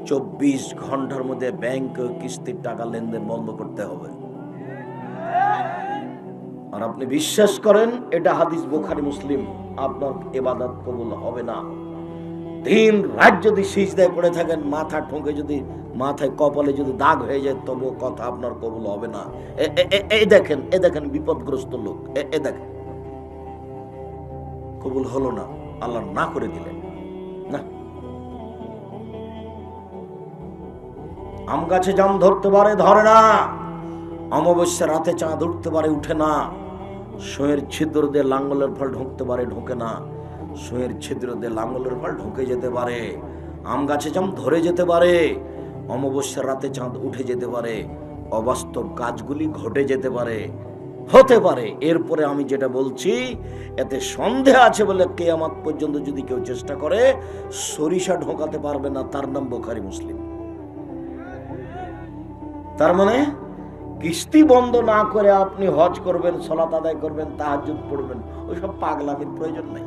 24 ঘন্টার মধ্যে ব্যাংক কিস্তির টাকা লেনদেন বন্ধ করতে হবে। আর আপনি বিশ্বাস করেন এটা হাদিস বুখারী মুসলিম, আপনার ইবাদত কবুল হবে না। দিন রাত যদি সিজদায় পড়ে থাকেন, মাথা ঠুকে যদি মাথায় কপালে যদি দাগ হয়ে যায়, তবু কথা আপনার কবুল হবে না। এই দেখেন বিপদগ্রস্ত লোক, দেখেন কবুল হলো না, আল্লাহ না করে দিলেন না। আম গাছে জাম ধরতে পারে, ধরে না। অমাবস্যা রাতে চাঁদ উঠতে পারে, উঠে না। সুঁয়ের ছিদ্র দিয়ে লাঙ্গলের ফল ঢুকতে পারে, ঢোকে না। সুঁয়ের ছিদ্র দিয়ে লাঙ্গলের ফল ঢুকে যেতে পারে। আম গাছে জাম ধরে যেতে পারে, অমাবস্যার রাতে চাঁদ উঠে যেতে পারে, অবাস্তব কাজগুলি ঘটে যেতে পারে, হতে পারে। এরপরে আমি যেটা বলছি, এতে সন্দেহ আছে বলে কিয়ামত পর্যন্ত যদি কেউ চেষ্টা করে, সরিষা ঢোকাতে পারবে না। তার নাম বুখারী মুসলিম। তার মানে কিস্তি বন্ধ না করে আপনি হজ করবেন, সালাত আদায় করবেন, তাহাজ্জুদ পড়বেন, ওইসব পাগলামির প্রয়োজন নেই।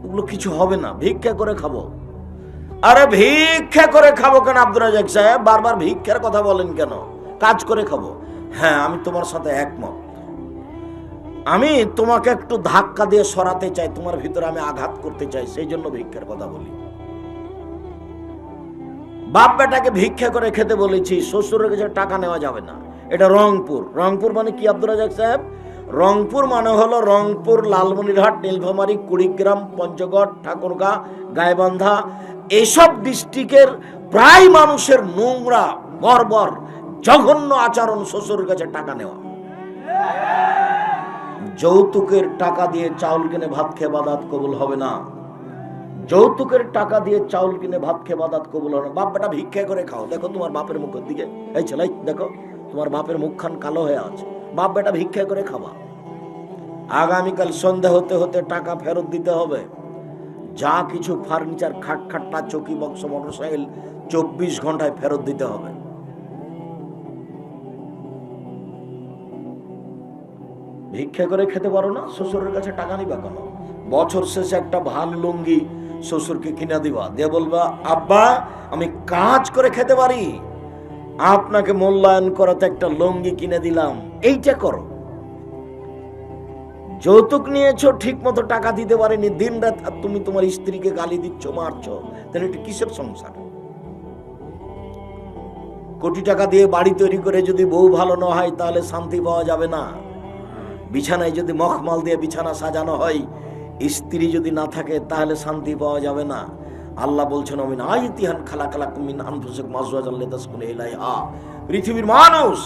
ওগুলো কিছু হবে না। ভিক্ষা করে খাবো। আরে ভিক্ষা করে খাবো কেন আব্দুর রাজ্জাক সাহেব? বারবার ভিক্ষার কথা বলেন কেন? কাজ করে খাবো। হ্যাঁ, আমি তোমার সাথে একমত। আমি তোমাকে একটু ধাক্কা দিয়ে সরাতে চাই, তোমার ভিতরে আমি আঘাত করতে চাই, সেই জন্য ভিক্ষার কথা বলি। বাপ বেটাকে ভিক্ষা করে খেতে বলেছি, শ্বশুরের কাছে টাকা নেওয়া যাবে না। এটা রংপুর। রংপুর মানে কি আব্দুর রাজ্জাক সাহেব? রংপুর মানে হলো রংপুর, লালমনিরহাট, নীলফামারী, কুড়িগ্রাম, পঞ্চগড়, ঠাকুরগাঁ, গাইবান্ধা, এইসব ডিস্ট্রিক্টের প্রায় মানুষের নোংরা, বর্বর, জঘন্য আচরণ, শ্বশুরের কাছে টাকা নেওয়া। যৌতুকের টাকা দিয়ে চাউল কিনে ভাত খেয়ে ইবাদত কবুল হবে না। যৌতুকের টাকা দিয়ে চাউল কিনে ভাত খেয়ে ইবাদত কবুল হবে না। বাপ বেটা ভিক্ষা করে খাও। দেখো তোমার বাপের মুখের দিকে, এই ছেলে দেখো তোমার বাপের মুখখান কালো হয়ে আছে। বাপ বেটা ভিক্ষা করে খাবা। আগামীকাল সন্ধ্যা হতে হতে টাকা ফেরত দিতে হবে। যা কিছু ফার্নিচার, খাট খাট্টা, চৌকি, বক্স, মোটরসাইকেল 24 ঘন্টায় ফেরত দিতে হবে। ভিক্ষা করে খেতে পারো না, শ্বশুরের কাছে টাকা নিবা কেন? বছর শেষে একটা ভালো লুঙ্গি শ্বশুরকে কিনে দিবা, দিয়ে বলবা আব্বা আমি কাজ করে খেতে পারি, আপনাকে মূল্যায়ন করাতে একটা লুঙ্গি কিনে দিলাম, এইটা করো। যৌতুক নিয়েছো, ঠিক মতো টাকা দিতে পারেনি, দিন রাত তুমি তোমার স্ত্রীকে গালি দিচ্ছ, মারছো, তাহলে এটা কিসের সংসার? কোটি টাকা দিয়ে বাড়ি তৈরি করে যদি বউ ভালো না হয়, তাহলে শান্তি পাওয়া যাবে না। বিছানায় যদি মখমল দিয়ে বিছানা সাজানো হয়, স্ত্রী যদি না থাকে, তাহলে শান্তি পাওয়া যাবে না। আল্লাহ বলছেন আমিন আয়াতিহান খালাকালাকুম মিন আনফুসিকুম আজওয়াজান লিতাসকুনু ইলাইহা, পৃথিবীর মানুষ,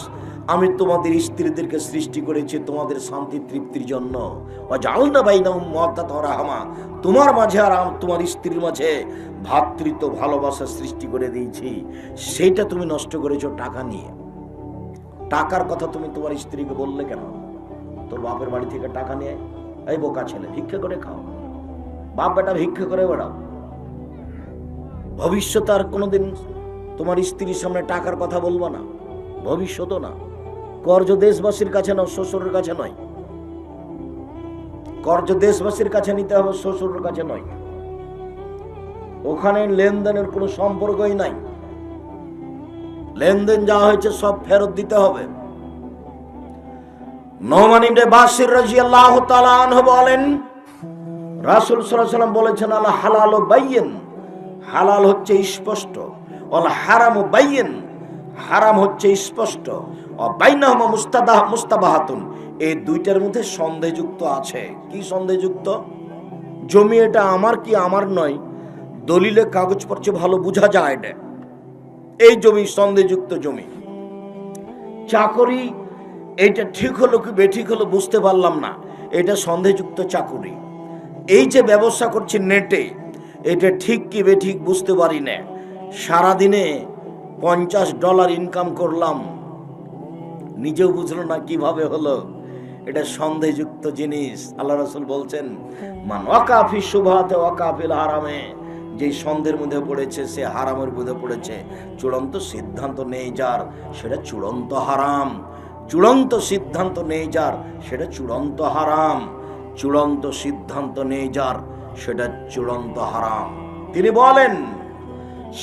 আমি তোমাদের স্ত্রীদেরকে সৃষ্টি করেছি তোমাদের শান্তি তৃপ্তির জন্য। ওয়া জাআলনা বাইনাহুম মাওয়াদ্দাতান ওয়া রাহমা, তোমার মাঝে আর তোমার স্ত্রীর মাঝে ভ্রাতৃত্ব, ভালোবাসা সৃষ্টি করে দিয়েছি। সেইটা তুমি নষ্ট করেছো টাকা নিয়ে। টাকার কথা তুমি তোমার স্ত্রীকে বললে কেন? তোর বাপের বাড়ি থেকে টাকা নিয়ে, এই বোকা ছেলে ভিক্ষা করে খাও। বাপ বেটা ভিক্ষা করে বেড়াও। ভবিষ্যতে আর কোনোদিন তোমার স্ত্রীর সামনে টাকার কথা বলবো না, ভবিষ্যতও না। কর্জ দেশবাসীর কাছে নাও, শ্বশুরের কাছে নয়। কর্জ দেশবাসীর কাছে নিতে হবে, শ্বশুরের কাছে নয়। ওখানে লেনদেনের কোনো সম্পর্কই নাই। লেনদেন যা হয়েছে সব ফেরত দিতে হবে। নোমান ইবনে বাশির রাদিয়াল্লাহু তাআলা আনহু বলেন, রাসূল সাল্লাল্লাহু আলাইহি ওয়াসাল্লাম বলেছেন আল হালালু বাইয়িন, হালাল হচ্ছে স্পষ্ট, ওয়াল হারামু বাইয়িন, হারাম হচ্ছে স্পষ্ট, ও বাইনাহুমা মুস্তাবাহাতুন, এই দুইটার মধ্যে সন্দেহযুক্ত আছে। কি সন্দেহযুক্ত? জমি এটা আমার কি আমার নয়, দলিলে কাগজপত্রে ভালো বোঝা যায় না, এই জমি সন্দেহযুক্ত জমি। চাকরি এইটা ঠিক হলো কি বেঠিক হলো বুঝতে পারলাম না, এটা সন্দেহযুক্ত চাকরি। এই যে ব্যবসা করছি নেটে, এটা ঠিক কি বেঠিক বুঝতে পারি না, সারাদিনে $50 ইনকাম করলাম, নিজেও বুঝলো না কিভাবে হলো, এটা সন্দেহযুক্ত জিনিস। আল্লাহ রাসূল বলছেন মান ওয়াকা ফি শুবহাতে ওয়াকা ফিল হারামে, যে সন্ধ্যের মধ্যে পড়েছে সে হারামের মধ্যে পড়েছে, চূড়ান্ত সিদ্ধান্ত নেই যার, সেটা চূড়ান্ত হারাম। চূড়ান্ত সিদ্ধান্ত নেই যার, সেটা চূড়ান্ত হারাম। চূড়ান্ত সিদ্ধান্ত নেই যার, সেটা চূড়ান্ত হারাম। তিনি বলেন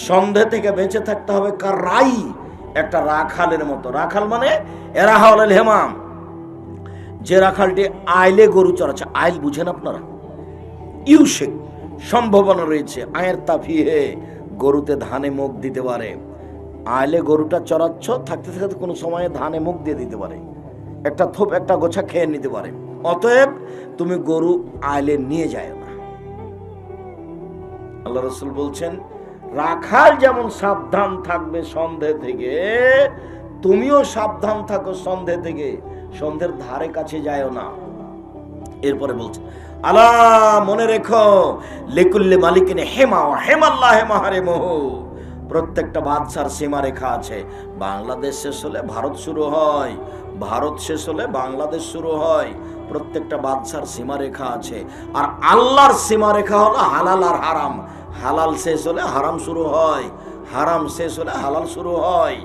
সন্ধে থেকে বেঁচে থাকতে হবে কার রাই, একটা রাখালের মতো। রাখাল মানে এরাহাল হেমাম, যে রাখালটি আইলে গরু চড়াচ্ছে। আইল বুঝেন আপনারা? ইউসেক, সম্ভাবনা রয়েছে আয়ের তাফিহে, গরুতে ধানে মুখ দিতে পারে। আইলে গরুটা চড়াচ্ছ, থাকতে থাকতে কোনো সময়ে ধানে মুখ দিয়ে দিতে পারে, একটা থোপ একটা গোছা খেয়ে নিতে পারে। অতএব তুমি গরু আইলে নিয়ে যায় না। আল্লাহ রাসূল বলছেন রাখাল যেমন সাবধান থাকবে সন্ধে থেকে, তুমিও সাবধান থাকো সন্ধে থেকে, সন্ধ্যের ধারে কাছে যায়ও না। এরপরে বলছে আলা মনে রেখো লিকুল্লি মালিকিন হেমা ওয়া হেমাল্লাহি মাহারিমুহু, প্রত্যেকটা বাদশার সীমা রেখা আছে। বাংলাদেশ শেষ হলে ভারত শুরু হয়, ভারত শেষ হলে বাংলাদেশ শুরু হয়। প্রত্যেকটা বাদশার সীমা রেখা আছে। আর আল্লাহর সীমা রেখা হলো হালাল আর হারাম। হালাল শেষ হলে হারাম শুরু হয়, হারাম শেষ হলে হালাল শুরু হয়।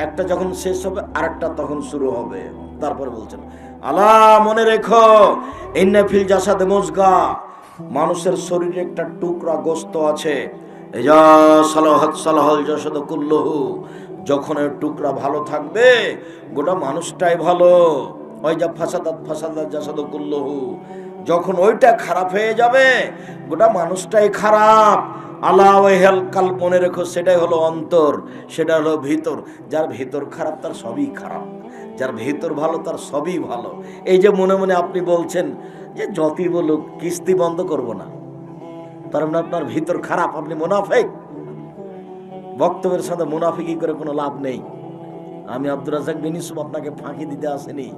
একটা যখন শেষ হবে আরেকটা তখন শুরু হবে। তারপরে বলছেন আলা মনে রেখো ইন্না ফিল জাসাদে মুজগা, মানুষের শরীরে একটা টুকরা গোশত আছে। এজা সালাহাত সালাহাল জাসাদু কুল্লুহু, যখন এর টুকরা ভালো থাকবে গোটা মানুষটাই ভালো। ওই যা ফাসাদাত ফাসাদাত জাসাদু কুল্লুহু, যখন ওইটা খারাপ হয়ে যাবে গোটা মানুষটাই খারাপ। আলা ওয়াহিল কালব, মনে রেখো সেটাই হলো অন্তর, সেটা হলো ভিতর। যার ভিতর খারাপ তার সবই খারাপ, যার ভিতর ভালো তার সবই ভালো। এই যে মনে মনে আপনি বলছেন যে যতই বলুক কিস্তি বন্ধ করব না, তার মানে আপনার ভিতর খারাপ, আপনি মুনাফিক। বক্তব্যের সাথে মুনাফিকি করে কোনো লাভ নেই। আমি আব্দুর রাজ্জাক বিন ইউসুফ আপনাকে ফাঁকি দিতে আসেনি।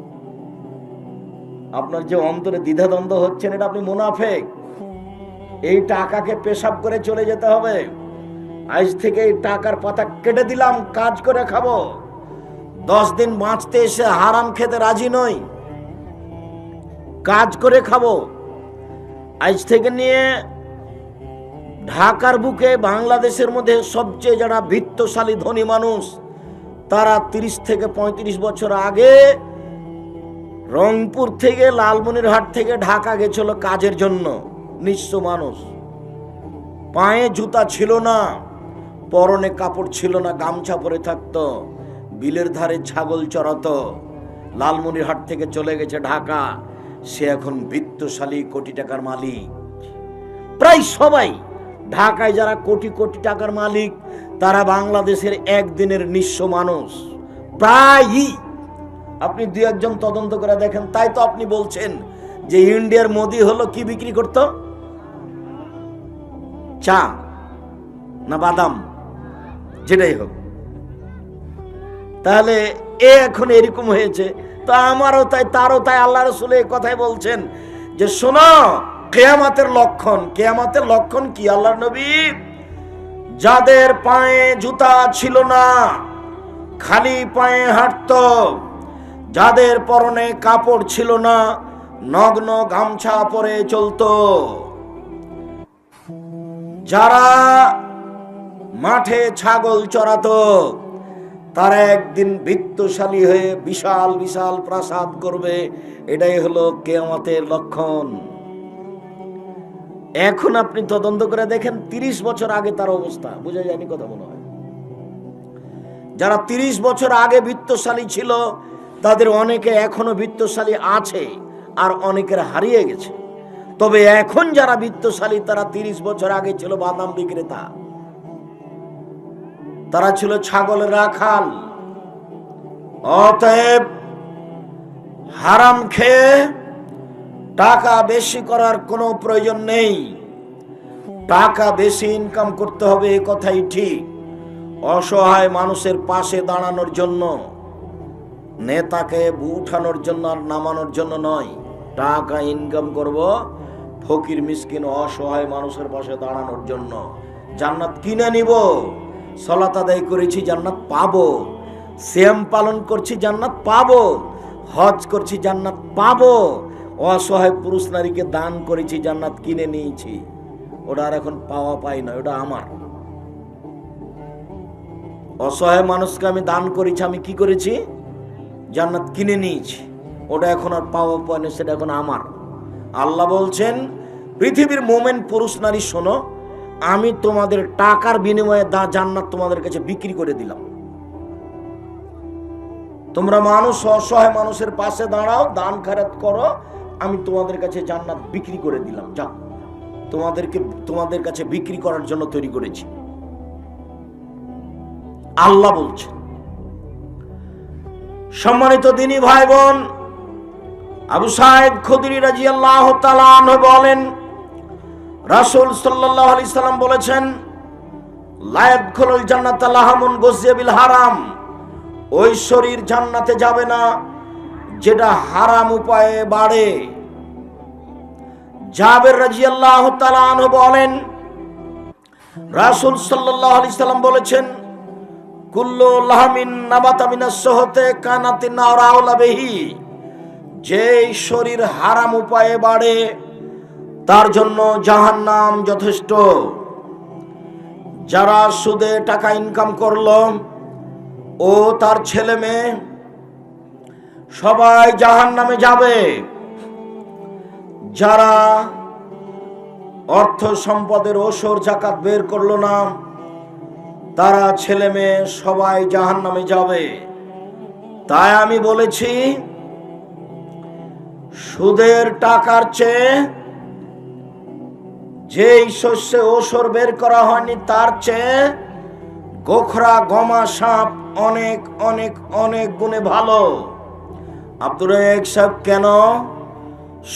আপনার যে অন্তরে দ্বিধাদ্বন্দ্ব হচ্ছেন এটা আপনি মুনাফিক। এই টাকাকে পেশাব করে চলে যেতে হবে। আজ থেকে এই টাকার পাতা কেটে দিলাম, কাজ করে খাবো। 10 দিন বাঁচতে এসে হারাম খেতে রাজি নই, কাজ করে খাবো। আজ থেকে নিয়ে ঢাকার বুকে বাংলাদেশের মধ্যে সবচেয়ে যারা বিত্তশালী ধনী মানুষ, তারা 30 থেকে 35 বছর আগে রংপুর থেকে লালমনিরহাট থেকে ঢাকা গেছিল কাজের জন্য। নিঃস্ব মানুষ, পায়ে জুতা ছিল না, পরনে কাপড় ছিল না, গামছা পরে থাকতো, বিলের ধারে ছাগল চড়াতো। লালমনিরহাট থেকে চলে গেছে ঢাকা, সে এখন বিত্তশালী, কোটি টাকার মালিক। প্রায় সবাই ঢাকায় যারা কোটি কোটি টাকার মালিক তারা বাংলাদেশের একদিনের নিঃস্ব মানুষ প্রায়ই। আপনি 2-1 তদন্ত করে দেখেন। তাই তো আপনি বলছেন যে ইন্ডিয়ার মোদি হলো কি বিক্রি করত, চা না বাদাম, যেটাই হোক। তাহলে এ এখন এরকম হয়েছে, তো আমারও তাই তারও তাই। আল্লাহ রাসূল এই কথাই বলছেন যে শোনো কিয়ামতের লক্ষণ। কিয়ামতের লক্ষণ কি? আল্লাহর নবী যাদের পায়ে জুতা ছিল না, খালি পায়ে হাঁটতো, যাদের পরনে কাপড় ছিল না, নগ্ন গামছা পরে চলতো, যারা মাঠে ছাগল চড়াতো, তারা একদিন বিত্তশালী হয়ে বিশাল বিশাল প্রাসাদ করবে। এটাই হলো কিয়ামতের লক্ষণ। এখন আপনি তদন্ত করে দেখেন 30 বছর আগে তার অবস্থা বোঝা যায়নি কথা মনে হয়। যারা 30 বছর আগে বিত্তশালী ছিল তাদের অনেকে এখনো বিত্তশালী আছে, আর অনেকের হারিয়ে গেছে। তবে এখন যারা বিত্তশালী তারা 30 বছর আগে ছিল বাদাম বিক্রেতা, তারা ছিল ছাগলের রাখাল। অতএব হারাম খেয়ে টাকা বেশি করার কোনো প্রয়োজন নেই। টাকা বেশি ইনকাম করতে হবে এ কথাই ঠিক, অসহায় মানুষের পাশে দাঁড়ানোর জন্য, নেতাকে উঠানোর জন্য আর নামানোর জন্য নয়। টাকা ইনকাম করব ফকির মিসকিন অসহায় মানুষের পাশে দাঁড়ানোর জন্য। জান্নাত কিনে নিব, সালাত আদায় করেছি জান্নাত পাবো, সিয়াম পালন করছি জান্নাত পাবো, হজ করছি জান্নাত পাবো, অসহায় পুরুষ নারীকে দান করেছি জান্নাত কিনে নিয়েছি। ওটা আর এখন পাওয়া পাই না, ওটা আমার। অসহায় মানুষকে আমি দান করেছি, আমি কি করেছি? জান্নাত কিনে নিয়েছি, ওটা এখন আর পাওয়া পায় না, সেটা এখন আমার। আল্লাহ বলছেন, পৃথিবীর মোমেন পুরুষ নারী শোনো, আমি তোমাদের টাকার বিনিময়ে জান্নাত তোমাদের কাছে বিক্রি করে দিলাম। তোমরা মানুষ, অসহায় মানুষের পাশে দাঁড়াও, দান খয়রাত করো, আমি তোমাদের কাছে জান্নাত বিক্রি করে দিলাম। যা, তোমাদের কাছে বিক্রি করার জন্য তৈরি করেছি, আল্লাহ বলছেন। সম্মানিত দিনী ভাই বোন, আবু সাঈদ খুদরি রাদিয়াল্লাহু তাআলা আনহু বলেন, রাসূল সাল্লাল্লাহু আলাইহি সাল্লাম বলেছেন, লা ইয়াদখুলুল জান্নাতা লাহামুন গুযিয়া বিল হারাম, ওই শরীর জান্নাতে যাবে না যেটা হারাম উপায়ে বাড়ে। জাবের রাদিয়াল্লাহু তাআলা আনহু বলেন, রাসূল সাল্লাল্লাহু আলাইহি সাল্লাম বলেছেন, কুল্লু লাহমিন নাবাতা মিনাস সুহতে কানাতিন নার আওলা বিহি, যেই শরীর হারাম উপায়ে বাড়ে তার জন্য জাহান্নাম যথেষ্ট। যারা সুদে টাকা ইনকাম করলো ও তার ছেলে মেয়ে সবাই জাহান্নামে যাবে। যারা অর্থ সম্পদের ওসর জাকাত বের করলো না, তারা ছেলে মেয়ে সবাই জাহান্নামে যাবে। তাই আমি বলেছি, সুদের টাকার চেয়ে যেই শস্যে ওসর বের করা হয়নি তার চেয়ে গোখরা গমা সাপ অনেক অনেক অনেক গুণে ভালো। আব্দুর রাজ্জাক সাহেব, কেন?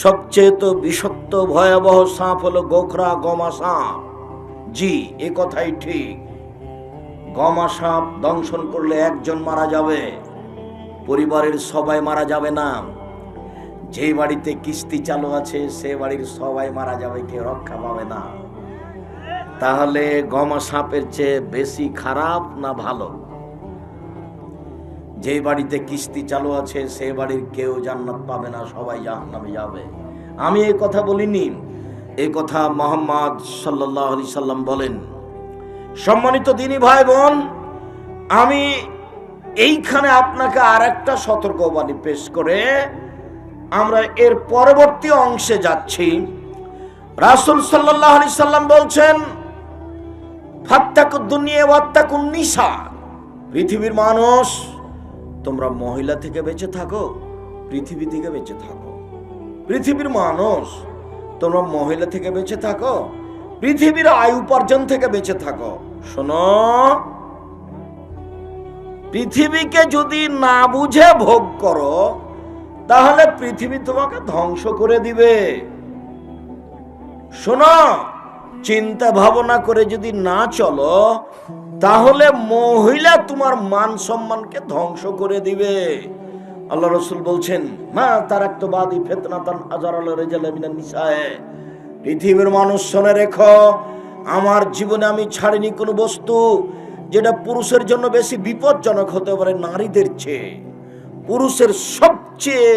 সবচেয়ে তো বিষাক্ত ভয়াবহ সাপ হলো গোখরা গমা সাপ। জি, এ কথাই ঠিক। গমা সাপ দংশন করলে একজন মারা যাবে, পরিবারের সবাই মারা যাবে না। যে বাড়িতে কিস্তি চালু আছে সে বাড়ির সবাই মারা যাবে, কেউ রক্ষা পাবে না। তাহলে গমা সাপের চেয়ে বেশি খারাপ না ভালো? যে বাড়িতে কিস্তি চালু আছে সে বাড়ির কেউ জান্নাত পাবে না, সবাই জাহান্নামে যাবে। আমি এই কথা বলিনি, এই কথা মুহাম্মদ সাল্লাল্লাহু আলাইহি সাল্লাম বলেন। সম্মানিত দিনী ভাই বোন, আমি এইখানে আপনাকে আরেকটা সতর্কবাণী পেশ করে আমরা এর পরবর্তী অংশে যাচ্ছি। রাসূল সাল্লাল্লাহু আলাইহি সাল্লাম বলছেন, ফাত্তাকুদ দুনিয়া ওয়াত্তাকুন নিসা, পৃথিবীর মানুষ তোমরা মহিলা থেকে বেঁচে থাকো, পৃথিবী থেকে বেঁচে থাকো। পৃথিবীর মানুষ তোমরা মহিলা থেকে বেঁচে থাকো, পৃথিবীর আয় উপার্জন থেকে বেঁচে থাকো। শোনো, পৃথিবীকে যদি না বুঝে ভোগ করো তাহলে পৃথিবী তোমাকে ধ্বংস করে দিবে। শোনো, চিন্তা ভাবনা করে যদি না চলো তাহলে মহিলা তোমার মান সম্মানকে ধ্বংস করে দিবে। আল্লাহ রাসূল বলছেন, মা তারাকতু বাদি ফিতনাতান আযারাল রিজালা মিনান নিসায়ে, পৃথিবীর মানুষ শুনে রেখো, আমার জীবনে আমি ছাড়িনি কোনো বস্তু যেটা পুরুষের জন্য বেশি বিপজ্জনক হতে পারে নারীদের চেয়ে। পুরুষের সবচেয়ে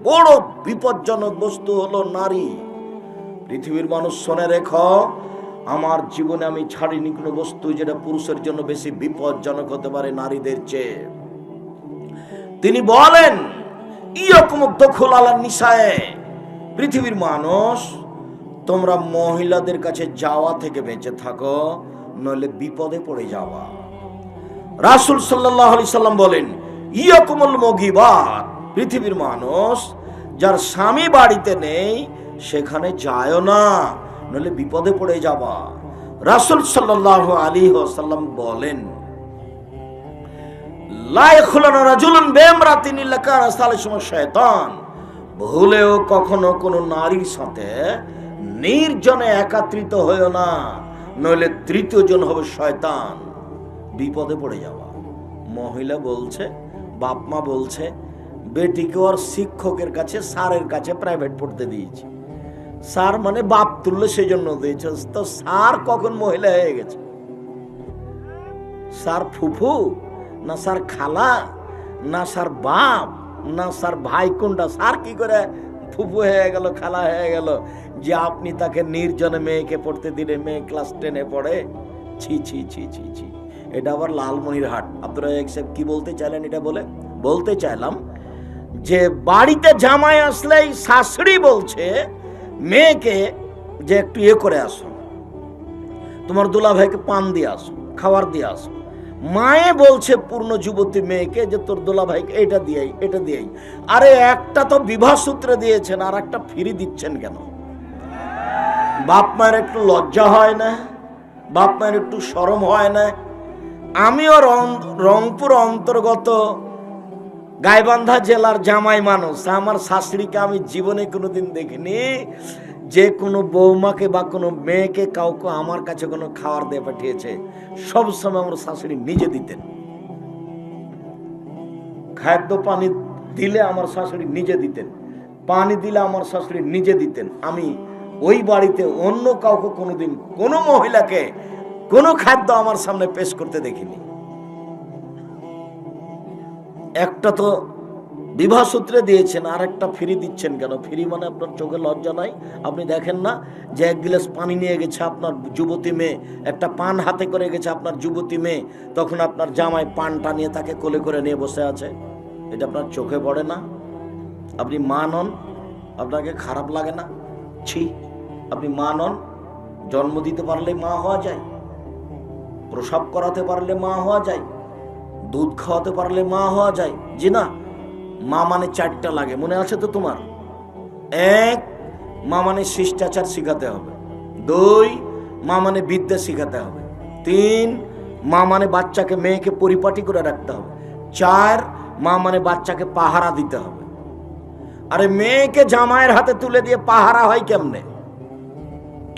বড় বিপজ্জনক বস্তু হলো নারী। পৃথিবীর মানুষ শুনে রেখো, আমার জীবনে আমি ছাড়িনি কোনো বস্তু যেটা পুরুষের জন্য বেশি বিপজ্জনক হতে পারে নারীদের চেয়ে। তিনি বলেন, ইয়াকুম দুখুল আলা নিসায়ে, পৃথিবীর মানুষ তোমরা মহিলাদের কাছে যাওয়া থেকে বেঁচে থাকো, নইলে বিপদে পড়ে যাওয়া। রাসূল সাল্লাল্লাহু আলাইহি সাল্লাম বলেন, ইয়াকুমুল মুগিবাত, পৃথিবীর মানুষ যার স্বামী বাড়িতে নেই সেখানে যায় না, নইলে বিপদে পড়ে যাবা। রাসূল সাল্লাল্লাহু আলাইহি ওয়াসাল্লাম বলেন, লা ইয়াখুলুনা রাজুলুন বিইমরাতিন ইল্লা কানা সালিসুহুমা শায়তান, ভুলেও কখনো কোনো নারীর সাথে নির্জনে একত্রিত হয়ো না, নইলে তৃতীয় জন হবে শয়তান। বিপদে পড়ে যাওয়া। মহিলা বলছে, বাপ মা বলছে, বেটিকে ওর শিক্ষকের কাছে, স্যারের কাছে প্রাইভেট পড়তে দিয়েছি। স্যার মানে বাপ তুললে সেই জন্য দিয়েছে। তো স্যার কখন মহিলা হয়ে গেছে? স্যার ফুফু না স্যার খালা না স্যার বাপ না স্যার ভাই, কোনটা? স্যার কি করে ফুফু হয়ে গেল, খালা হয়ে গেল, যে আপনি তাকে নির্জনে মেয়েকে পড়তে দিলে, মেয়ে ক্লাস 10-এ পড়ে। ছি ছি ছি ছি ছি। এটা আবার লালমনিরহাট। আব্দুর রাজ্জাক সাহেব কি বলতে চাইলেন এটা বলতে চাইলাম যে বাড়িতে জামাই আসলেই শাশুড়ি বলছে মেয়েকে যে একটু করে আসো, তোমার দুলা ভাইকে পান দিয়ে আসো, খাবার দিয়ে আসো। মায়ে বলছে পূর্ণ যুবতী মেয়েকে যে তোর দুলা ভাইকে এটা দিয়াই। আরে একটা তো বিবাহ সূত্রে দিয়েছেন, আর একটা ফ্রি দিচ্ছেন কেন? বাপ মায়ের একটু লজ্জা হয় না? বাপ মায়ের একটু শরম হয় না? আমিও রংপুর অন্তর্গত গাইবান্ধা জেলার জামাই মানুষ। আমার শাশুড়িকে আমি জীবনে কোনোদিন দেখিনি যে কোনো বৌমাকে বা কোনো মেয়েকে কাউকে আমার কাছে কোনো খাবার দিয়ে পাঠিয়েছে। সবসময় আমার শাশুড়ি নিজে দিতেন। খাদ্য পানি দিলে আমার শাশুড়ি নিজে দিতেন, পানি দিলে আমার শাশুড়ি নিজে দিতেন। আমি ওই বাড়িতে অন্য কাউকে কোনোদিন কোনো মহিলাকে কোনো খাদ্য আমার সামনে পেশ করতে দেখিনি। একটা তো বিবাহ সূত্রে দিয়েছেন, আর একটা ফ্রি দিচ্ছেন কেন? ফ্রি মানে আপনার চোখে লজ্জা নাই? আপনি দেখেন না যে এক গ্লাস পানি নিয়ে গেছে আপনার যুবতী মেয়ে, একটা পান হাতে করে গেছে আপনার যুবতী মেয়ে, তখন আপনার জামাই পানটা নিয়ে তাকে কোলে করে নিয়ে বসে আছে। এটা আপনার চোখে পড়ে না? আপনি মা নন? আপনাকে খারাপ লাগে না? ছি, আপনি মা নন? জন্ম দিতে পারলে মা হওয়া যায়, প্রসব করাতে পারলে মা হওয়া যায়, দুধ খাওয়াতে পারলে মা হওয়া যায়। জি না, মা মানে 4টা লাগে, মনে আছে তো তোমার? 1, মা মানে শিষ্টাচার শিখাতে হবে। 2, মা মানে বিদ্যা শিখাতে হবে। 3, মা মানে বাচ্চাকে মেয়েকে পরিপাটি করে রাখতে হবে। 4, মা মানে বাচ্চাকে পাহারা দিতে হবে। আরে মেয়েকে জামাইয়ের হাতে তুলে দিয়ে পাহারা হয় কেমনে?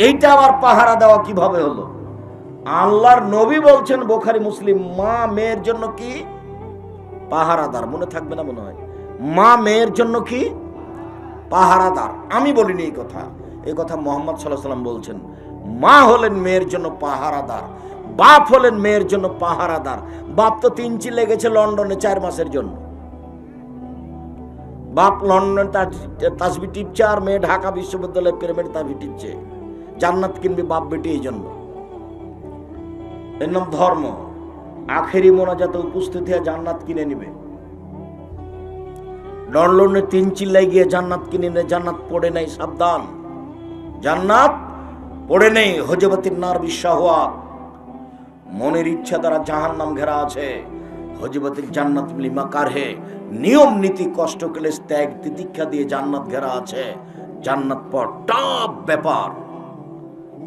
এইটা আবার পাহারা দেওয়া কিভাবে হলো? আল্লাহর নবী বলছেন বুখারী মুসলিম, মা মেয়ের জন্য কি? পাহারাদার। মনে থাকবে না মনে হয়? মা মেয়ের জন্য কি? পাহারাদার। আমি বলিনি এই কথা, এই কথা মুহাম্মদ সাল্লাল্লাহু আলাইহি ওয়াসাল্লাম বলছেন। মা হলেন মেয়ের জন্য পাহারাদার, বাপ হলেন মেয়ের জন্য পাহারাদার। বাপ তো 3 চিলে গেছে লন্ডনে 4 মাসের জন্য। বাপ লন্ডনে তাসবিহ টিপছে, আর মেয়ে ঢাকা বিশ্ববিদ্যালয়ে পিরামিড তাসবিহ টিপছে। জান্নাত কিনবে বাপ বেটি এই জন্য। এর নাম ধর্ম। আখেরি মোনাজাতে উপস্থিত হয়ে জান্নাত কিনে নিবে। লন্ডনে 3 চিল্লাই গিয়ে জান্নাত কিনে নেয়, জান্নাত পড়ে নাই, সাবধান, জান্নাত পড়ে নেই। হজবতিন নার বিশাহওয়াত, মনের ইচ্ছা দ্বারা জাহান্নাম ঘেরা আছে। হজবতির জান্নাত মিলি মাকারহে, নিয়ম নীতি কষ্ট ক্লেশ ত্যাগ তিতিক্ষা দিয়ে জান্নাত ঘেরা আছে। জান্নাত পর টপ ব্যাপার।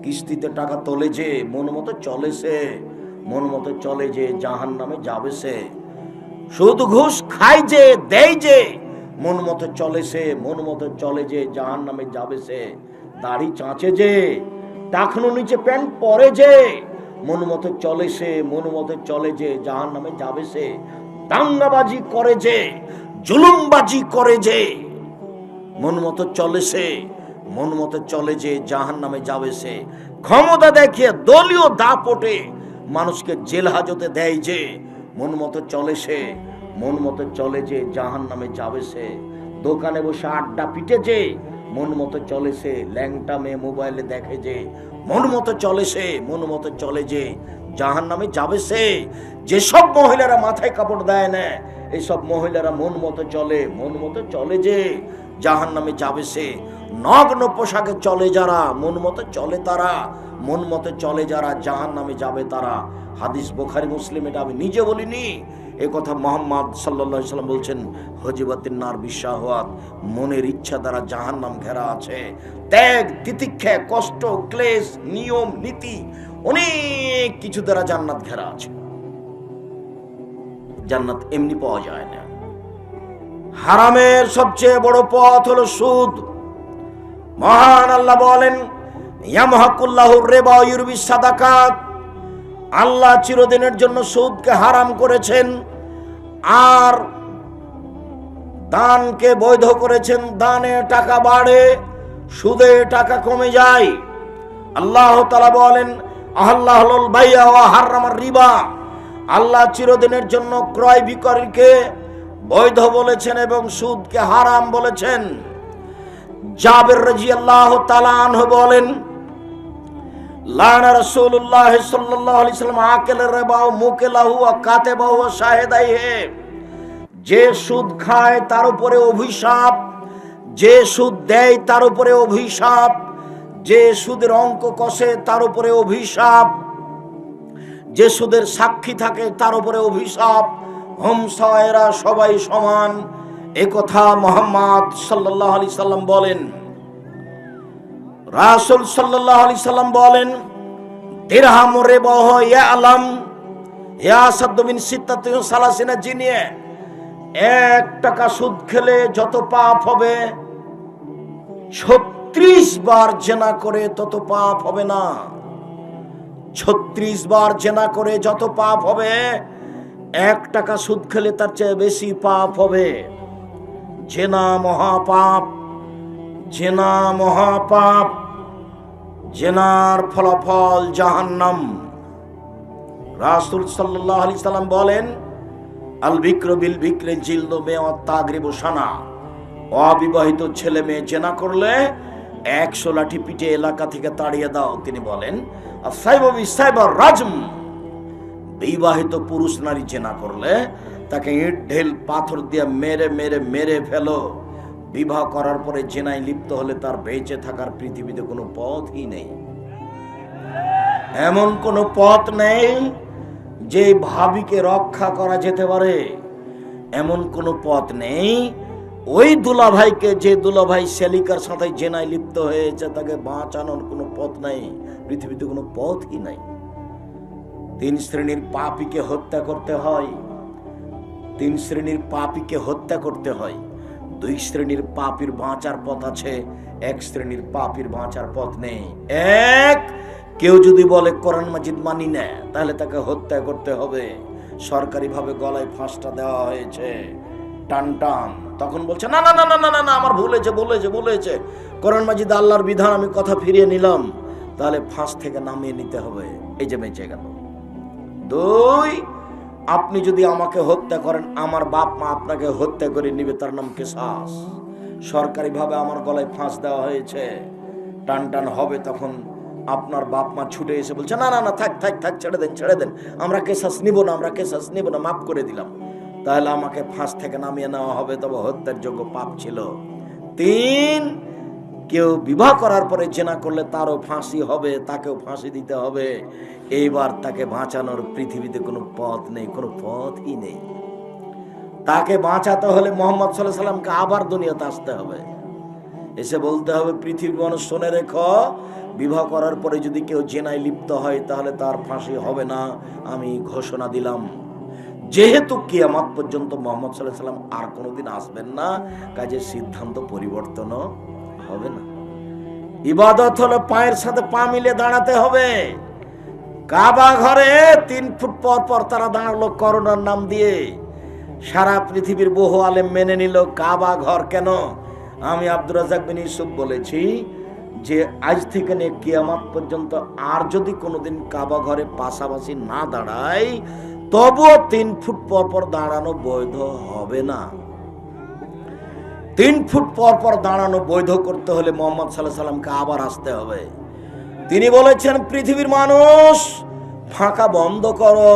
কিস্তিতে টাকা তোলে যে, মন মতো চলে সে, মন মতো চলে যে জাহান্নামে যাবে সে। সুদ ঘুষ খায় যে, দেয় যে, মন মতো চলে সে, মন মতো চলে যে জাহান্নামে যাবে সে। দাড়ি চাঁচে যে, টাকনো নিচে প্যান্ট পরে যে, মন মতো চলে সে, মন মতো চলে যে জাহান্নামে যাবে সে। দাঙ্গাবাজি করে যে, জুলুমবাজি করে যে, মন মতো চলে সে, মন মতো চলে যে জাহান্নামে যাবে সে। ক্ষমতা দেখিয়ে দলীয় দাপটে মানুষকে জেল হাজতে দেয় যে, মন মতো চলে সে, মন মতো চলে যে জাহান্নামে যাবে সে। দোকানে বসে আড্ডা পিটে যে, মন মতো চলে সে। ল্যাংটা মেয়ে মোবাইলে দেখে যে, মন মতো চলে সে, মন মতো চলে যে জাহান্নামে যাবে সে। যেসব মহিলারা মাথায় কাপড় দেয় না, এইসব মহিলারা মন মতো চলে, মন মতো চলে যে জাহান্নামে যাবে সে। নগ্ন পোশাকে চলে যারা, মন মতো চলে তারা, মন মতো চলে যারা জাহান্নামে যাবে তারা। হাদিস বুখারী মুসলিম, এটা আমি নিজে বলিনি, এ কথা মুহাম্মদ সাল্লাল্লাহু আলাইহি ওয়াসাল্লাম বলছেন। হজিবাতিন নার বিশাহওয়াত, মনের ইচ্ছা দ্বারা জাহান্নাম ঘেরা আছে। ত্যাগ তিতিক্ষা কষ্ট ক্লেশ নিয়ম নীতি অনেক কিছু দ্বারা জান্নাত ঘেরা আছে। জান্নাত এমনি পাওয়া যায় না। হারামের সবচেয়ে বড় পথ হলো সুদ। মহান আল্লাহ বলেন, ইয়ামহাকুল্লাহুর রিবা ওয়া ইউরবিস সাদাকাত। আল্লাহ চিরদিনের জন্য সুদকে হারাম করেছেন আর দানকে বৈধ করেছেন। দানে টাকা বাড়ে, সুদে টাকা কমে যায়। আল্লাহ তাআলা বলেন, আহাল্লাহুল বাই'a ওয়া হারামার রিবা। আল্লাহ চিরদিনের জন্য ক্রয় বিক্রয়কে বৈধ বলেছেন এবং সুদকে হারাম বলেছেন। জাবের রাদিয়াল্লাহু তাআলা আনহু বলেন, লানা রাসূলুল্লাহ সাল্লাল্লাহু আলাইহি ওয়াসাল্লাম আকিলার রিবা ওয়া মুকিলাহু ওয়া কাতিবাহু ওয়া শাহিদাইহি। যে সুদ খায় তার উপরে অভিশাপ, যে সুদ দেয় তার উপরে অভিশাপ, যে সুদের অঙ্ক কষে তার উপরে অভিশাপ, যে সুদের সাক্ষী থাকে তার উপরে অভিশাপ। হমসায়েরা সবাই সমান, এ কথা মুহাম্মদ সাল্লাল্লাহু আলাইহি সাল্লাম বলেন। রাসূল সাল্লাল্লাহু আলাইহি সাল্লাম বলেন, দিরহাম রিবাহ ইয়ালাম ইয়াসাদ মিন সিত্তাতি ওয়া সালাসিনা জিনিয়া। 1 টাকা সুদ খেলে যত পাপ হবে, 36 বার জেনা করে তত পাপ হবে না। 36 বার জেনা করে যত পাপ হবে, 1 টাকা সুদ খেলে তার চেয়ে বেশি পাপ হবে। জেনা মহাপাপ, জেনা মহাপাপ, জেনার ফলাফল জাহান্নাম। রাসূল সাল্লাল্লাহু আলাইহি সাল্লাম বলেন, আল বিক্র বিল বিক্রে জিলদু মেওয়া তাগরিবু সানা। অবিবাহিত ছেলে মেয়ে জেনা করলে 100 লাঠি পিটে এলাকা থেকে তাড়িয়ে দাও। তিনি বলেন, আসাইবু বিসাইবার রাজম। বিবাহিত পুরুষ নারী জেনা করলে তাকে ইট ঢেল পাথর দিয়ে মেরে মেরে মেরে ফেলো। বিবাহ করার পরে জেনায় লিপ্ত হলে তার বেঁচে থাকার পৃথিবীতে কোনো পথই নেই। এমন কোনো পথ নেই যে ভাবিকে রক্ষা করা যেতে পারে। এমন কোনো পথ নেই ওই দুলাভাইকে, যে দুলাভাই সেলিকার সাথে জেনায় লিপ্ত হয়েছে, তাকে বাঁচানোর কোনো পথ নাই। পৃথিবীতে কোনো পথই নাই। 3 শ্রেণীর পাপীকে হত্যা করতে হয়, 3 শ্রেণীর পাপীকে হত্যা করতে হয়। 2 শ্রেণীর পাপীর বাঁচার পথ আছে, 1 শ্রেণীর পাপীর বাঁচার পথ নেই। কেউ যদি বলে কোরআন মাজিদ মানি না, তাহলে তাকে হত্যা করতে হবে। সরকারিভাবে গলায় ফাঁসটা দেওয়া হয়েছে, টান টান। তখন বলছে, না না না না না না, আমার ভুলেছে, কোরআন মাজিদ আল্লাহর বিধান, আমি কথা ফিরিয়ে নিলাম। তাহলে ফাঁস থেকে নামিয়ে নিতে হবে। এই যে বেঁচে গেল। 2, আপনি যদি আমাকে হত্যা করেন, আমার বাপ মা আপনাকে হত্যা করে নিবে, তার নাম কিসাস। সরকারিভাবে আমার গলায় ফাঁস দেওয়া হয়েছে, টান টান হবে। তখন আপনার বাপ মা ছুটে এসে বলছে, না না না, থাক থাক থাক, ছেড়ে দেন, আমরা কেসাস নিব না, মাফ করে দিলাম। তাহলে আমাকে ফাঁস থেকে নামিয়ে নেওয়া হবে, তবে হত্যার যোগ্য পাপ ছিল। 3, কেউ বিবাহ করার পরে জেনা করলে তারও ফাঁসি হবে, তাকেও ফাঁসি দিতে হবে। এইবার তাকে বাঁচানোর পৃথিবীতে কোনো পথ নেই, কোনো পথই নেই। তাকে বাঁচাতে হলে মুহাম্মদ সাল্লাল্লাহু আলাইহি সাল্লামকে আবার দুনিয়াতে আসতে হবে, এসে বলতে হবে, পৃথিবীর মানুষ শুনে রেখো, বিবাহ করার পরে যদি কেউ জেনায় লিপ্ত হয় তাহলে তার ফাঁসি হবে না, আমি ঘোষণা দিলাম। যেহেতু কিয়ামত পর্যন্ত মুহাম্মদ সাল্লাল্লাহু আলাইহি সাল্লাম আর কোনোদিন আসবেন না, কাজে সিদ্ধান্ত পরিবর্তন হবে না। ইবাদত হলো পায়ের সাথে পা মিলে দাঁড়াতে হবে। কাবা ঘরে 3 ফুট পর পর তারা দাঁড়ালো করোনার নাম দিয়ে। সারা পৃথিবীর বহু আলেম মেনে নিল কাবা ঘর কেন। আমি আব্দুর রাজ্জাক বিন ইউসুফ বলেছি যে আজ থেকে নিয়ে কিয়ামত পর্যন্ত আর যদি কোনোদিন কাবা ঘরে পাশাপাশি না দাঁড়ায়, তবুও 3 ফুট পর পর দাঁড়ানো বৈধ হবে না। 3 ফুট পর পর দাঁড়ানো বৈধ করতে হলে মুহাম্মদ সাল্লাল্লাহু আলাইহি সাল্লামকে আবার আসতে হবে। তিনি বলেছেন, পৃথিবীর মানুষ ফাঁকা বন্ধ করো।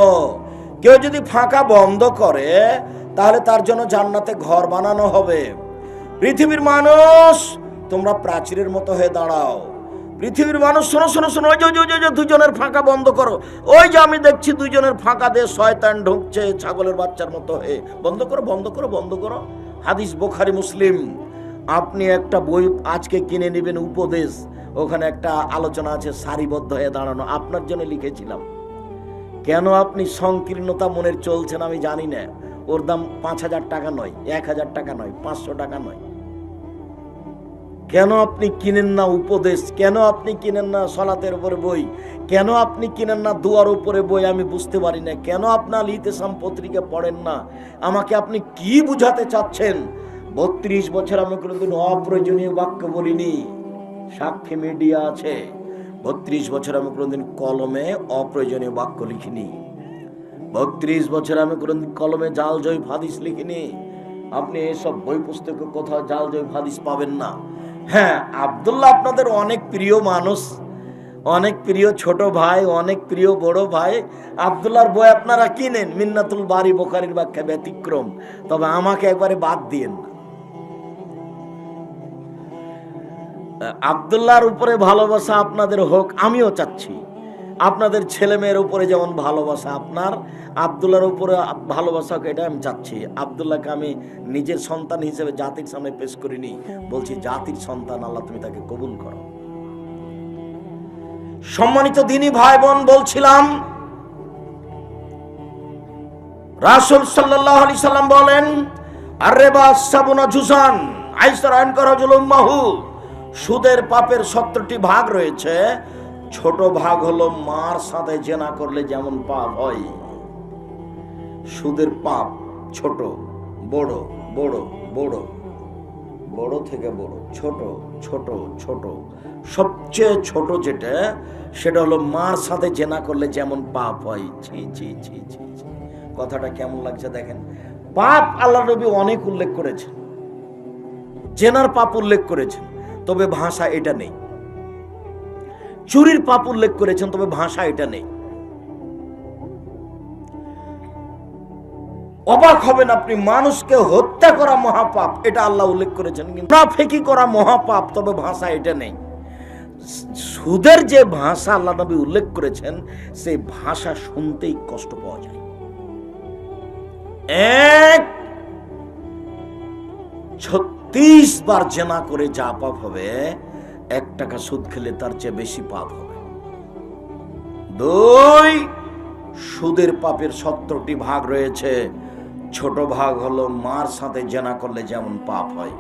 কেউ যদি ফাঁকা বন্ধ করে তাহলে তার জন্য জান্নাতে ঘর বানানো হবে। পৃথিবীর মানুষ তোমরা প্রাচীরের মতো হয়ে দাঁড়াও। পৃথিবীর মানুষ শোনো, ওই যে 2 জনের ফাঁকা বন্ধ করো। ওই যে আমি দেখছি 2 জনের ফাঁকা দিয়ে শয়তান ঢুকছে ছাগলের বাচ্চার মতো হয়ে। বন্ধ করো। হাদিস বুখারী মুসলিম। আপনি একটা বই আজকে কিনে নেবেন, উপদেশ, ওখানে একটা আলোচনা আছে সারিবদ্ধ হয়ে দাঁড়ানো, আপনার জন্য লিখেছিলাম। কেন আপনি সংকীর্ণতা মনের চলছেন আমি জানি না। ওর দাম 5,000 টাকা নয়, 1,000 টাকা নয়, 500 টাকা নয়। কেন আপনি কিনেন না উপদেশ? কেন আপনি কিনেন না সালাতের উপরে বই? কেন আপনি কিনেন না দুয়ার উপরে বই? আমি বুঝতে পারি না। কেন আপনার ইতিসাম পত্রিকা পড়েন না? আমাকে আপনি কি বুঝাতে চাচ্ছেন? 32 বছর আমি কোনোদিন অপ্রয়োজনীয় বাক্য বলিনি, সাক্ষী মিডিয়া আছে। 32 বছর আমি কোনোদিন কলমে অপ্রয়োজনীয় বাক্য লিখিনি। 32 বছর আমি কোনোদিন কলমে জাল জয়ীফ হাদিস লিখিনি। আপনি এসব বই পুস্তকে কোথাও জাল জয়ীফ হাদিস পাবেন না। হ্যাঁ, আব্দুল্লাহ আপনাদের অনেক প্রিয় মানুষ, অনেক প্রিয় ছোট ভাই, অনেক প্রিয় বড় ভাই। আব্দুল্লাহর বই আপনারা কিনেন, মিন্নাতুল বারি বুখারীর ব্যাখ্যা ব্যতিক্রম, তবে আমাকে একবারে বাদ দিয়েন না। আব্দুল্লাহর উপরে ভালোবাসা আপনাদের হোক, আমিও চাচ্ছি। আপনাদের ছেলে মেয়ের উপরে যেমন ভালোবাসা আপনার, আব্দুল্লাহর উপরে ভালোবাসা হোক, এটা আমি চাচ্ছি। আব্দুল্লাহকে আমি নিজের সন্তান হিসেবে জাতির সামনে পেশ করিনি, বলছি জাতির সন্তান, আল্লাহ তুমি তাকে কবুল করো। সম্মানিত দ্বীনি ভাই বোন, বলছিলাম রাসূল সাল্লাল্লাহু আলাইহি সাল্লাম বলেন, আর-রিবা সাবুনা জুজান আইসার আইন করা জুলুম্মাহু, সুদের পাপের 70টি ভাগ রয়েছে। ছোট ভাগ হলো মার সাথে জেনা করলে যেমন পাপ হয়। সুদের পাপ ছোট, বড়, বড়, বড়, বড় থেকে বড়, ছোট, ছোট, ছোট। সবচেয়ে ছোট যেটা, সেটা হলো মার সাথে জেনা করলে যেমন পাপ হয়। ছি ছি ছি ছি, কথাটা কেমন লাগছে দেখেন। পাপ আল্লাহ নবী অনেক উল্লেখ করেছেন, জেনার পাপ উল্লেখ করেছেন, তবে ভাষা এটা নেই। চুরির পাপ উল্লেখ করেছেন, তবে ভাষা এটা নেই। অবাক হবেন আপনি, মানুষকে হত্যা করা মহাপাপ, এটা আল্লাহ উল্লেখ করেছেন, কিন্তু মুনাফিকি করা মহাপাপ, তবে ভাষা এটা নেই। সুদের যে ভাষা আল্লাহ নবী উল্লেখ করেছেন, সেই ভাষা শুনতেই কষ্ট পাওয়া যায়। 36 বার জেনা করে যা পাপ হবে, 1 টাকা সুদ খেলে তার চেয়ে বেশি পাপ হবে। 2, সুদের পাপের 70টি ভাগ রয়েছে। ছোট ভাগ হলো মার সাথে জেনা করলে যেমন পাপ হয়।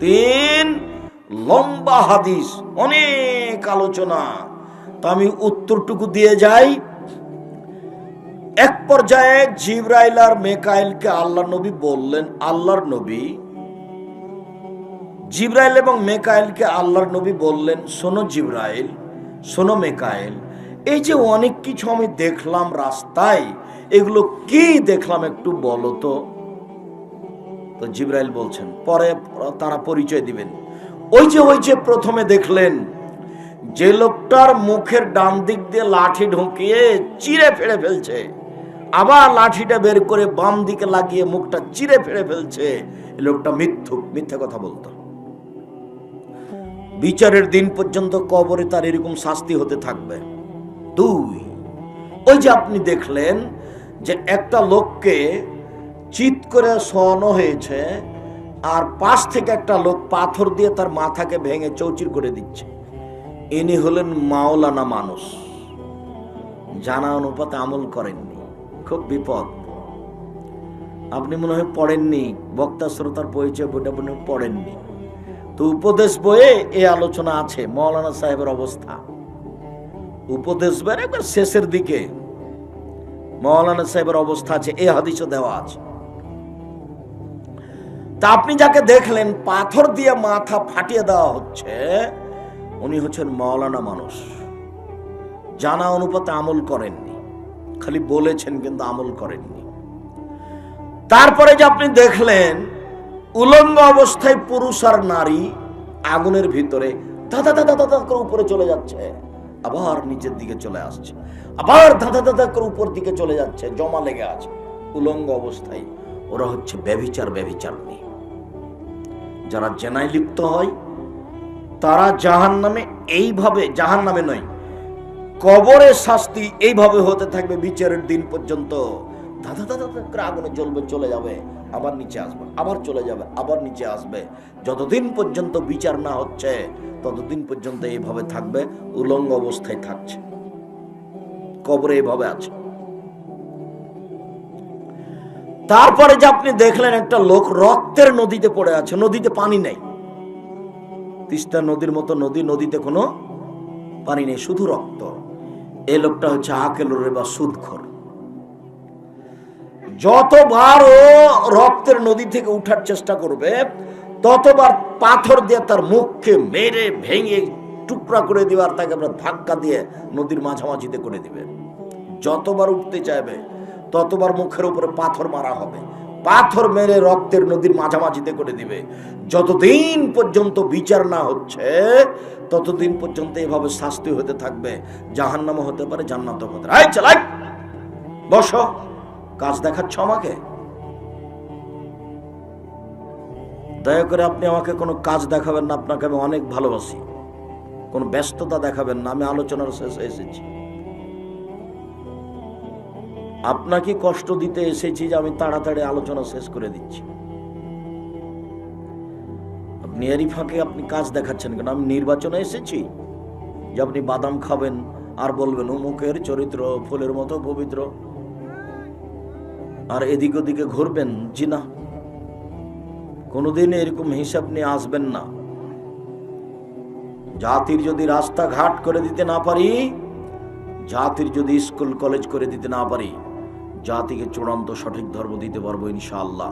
3, লম্বা হাদিস, অনেক আলোচনা, তো আমি উত্তরটুকু দিয়ে যাই। এক পর্যায়ে জিবরাইল আর মেকাইলকে আল্লাহর নবী বললেন, আল্লাহর নবী জিবরাইল এবং মেকাইলকে আল্লাহর নবী বললেন, শোনো জিবরাইল, শোনো মেকাইল, এই যে অনেক কিছু আমি দেখলাম রাস্তায়, এগুলো কি দেখলাম একটু বলো তো। তো জিবরাইল বলছেন, পরে তারা পরিচয় দিবেন। ওই যে প্রথমে দেখলেন যে লোকটার মুখের ডান দিক দিয়ে লাঠি ঢুকিয়ে চিরে ফেড়ে ফেলছে, আবার লাঠিটা বের করে বাম দিকে লাগিয়ে মুখটা চিরে ফেড়ে ফেলছে, এই লোকটা মিথ্যুক, মিথ্যে কথা বলতো। বিচারের দিন পর্যন্ত কবরে তার এরকম শাস্তি হতে থাকবে। 2, ওই যে আপনি দেখলেন যে একটা লোককে চিৎ করে শোয়ানো হয়েছে, আর পাশ থেকে একটা লোক পাথর দিয়ে তার মাথাকে ভেঙে চৌচির করে দিচ্ছে, ইনি হলেন মাওলানা মানুষ, জানা অনুপাতে আমল করেননি, খুব বিপদ। আপনি মনে হয় পড়েননি, বক্তা শ্রোতার পরিচয় বইটা মনে হয় পড়েননি, তো উপদেশ বইয়ে এই আলোচনা আছে মাওলানা সাহেবের অবস্থা। উপদেশ বইয়ের একবার শেষের দিকে মাওলানা সাহেবের অবস্থা আছে, এই হাদিসও দেওয়া আছে। তা আপনি যাকে দেখলেন পাথর দিয়ে মাথা ফাটিয়ে দেওয়া হচ্ছে, উনি হচ্ছেন মাওলানা মানুষ, জানা অনুপাতে আমল করেননি, খালি বলেছেন কিন্তু আমল করেননি। তারপরে যে আপনি দেখলেন উলঙ্গ অবস্থায় পুরুষ আর নারী আগুনের ভিতরে ধাঁধা ধাঁধা ধাঁধা করে উপরে চলে যাচ্ছে, আবার নিচের দিকে চলে আসছে, আবার ধাঁধা ধাঁধা করে উপর দিকে চলে যাচ্ছে, জমা লেগে আছে উলঙ্গ অবস্থায়। ওরা হচ্ছে ব্যভিচারী। যারা জেনায় লিপ্ত হয় তারা জাহান্নামে, এইভাবে জাহান্নামে নয়, কবরের শাস্তি এইভাবে হতে থাকবে বিচারের দিন পর্যন্ত। ধাঁধা ধাঁধা করে আগুনে জ্বলবে, চলে যাবে, আবার নিচে আসবে, আবার চলে যাবে, আবার নিচে আসবে, যতদিন পর্যন্ত বিচার না হচ্ছে ততদিন পর্যন্ত এইভাবে থাকবে, উলঙ্গ অবস্থায় থাকছে, কবরে এইভাবে আছে। তারপরে যে আপনি দেখলেন একটা লোক রক্তের নদীতে পড়ে আছে, নদীতে পানি নেই, তিস্তা নদীর মতো নদী, নদীতে কোনো পানি নেই, শুধু রক্ত। এই লোকটা হচ্ছে আকেলুর রিবা, সুদখোর। যতবার ও রক্তের নদী থেকে উঠার চেষ্টা করবে, ততবার পাথর দিয়ে তার মুখকে মেরে ভেঙে টুকরা করে দিবে, আর তাকে আমরা ধাক্কা দিয়ে নদীর মাঝামাঝিতে করে দিবে। যতবার উঠতে চাইবে ততবার মুখের উপরে পাথর মারা হবে, পাথর মেরে রক্তের নদীর মাঝামাঝিতে করে দিবে। যতদিন পর্যন্ত বিচার না হচ্ছে ততদিন পর্যন্ত এভাবে শাস্তি হতে থাকবে। জাহান্নামও হতে পারে, জান্নাতও হতে পারে। এই চালাই, বসো, কাজ দেখাচ্ছ আমাকে? দয়া করে আপনি আমাকে কোনো কাজ দেখাবেন না, আপনাকে আমি অনেক ভালোবাসি। কোনো ব্যস্ততা দেখাবেন না, আমি আলোচনার শেষে এসেছি। আপনাকে কষ্ট দিতে এসেছি যে আমি তাড়াতাড়ি আলোচনা শেষ করে দিচ্ছি। আপনি এরই ফাঁকে আপনি কাজ দেখাচ্ছেন কেন? আমি নির্বাচনে এসেছি যে আপনি বাদাম খাবেন আর বলবেন অমুকের চরিত্র ফুলের মতো পবিত্র, আর এদিক ওদিকে ঘুরবেন? জি না, কোনোদিন এরকম হিসাব নিয়ে আসবেন না। জাতির যদি রাস্তাঘাট করে দিতে না পারি, জাতির যদি স্কুল কলেজ করে দিতে না পারি, জাতিকে চূড়ান্ত সঠিক ধর্ম দিতে পারবো ইনশাআল্লাহ।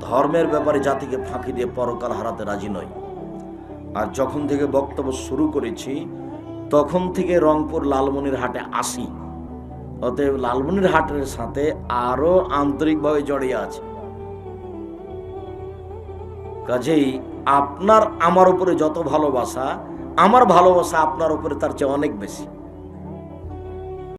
ধর্মের ব্যাপারে জাতিকে ফাঁকি দিয়ে পরকাল হারাতে রাজি নই। আর যখন থেকে বক্তব্য শুরু করেছি তখন থেকে রংপুর লালমনিরহাটে আসি, অতএব লালমনিরহাটের সাথে আরো আন্তরিকভাবে জড়িয়ে আছে। কাজেই আপনার আমার উপরে যত ভালোবাসা, আমার ভালোবাসা আপনার উপরে তার চেয়ে অনেক বেশি।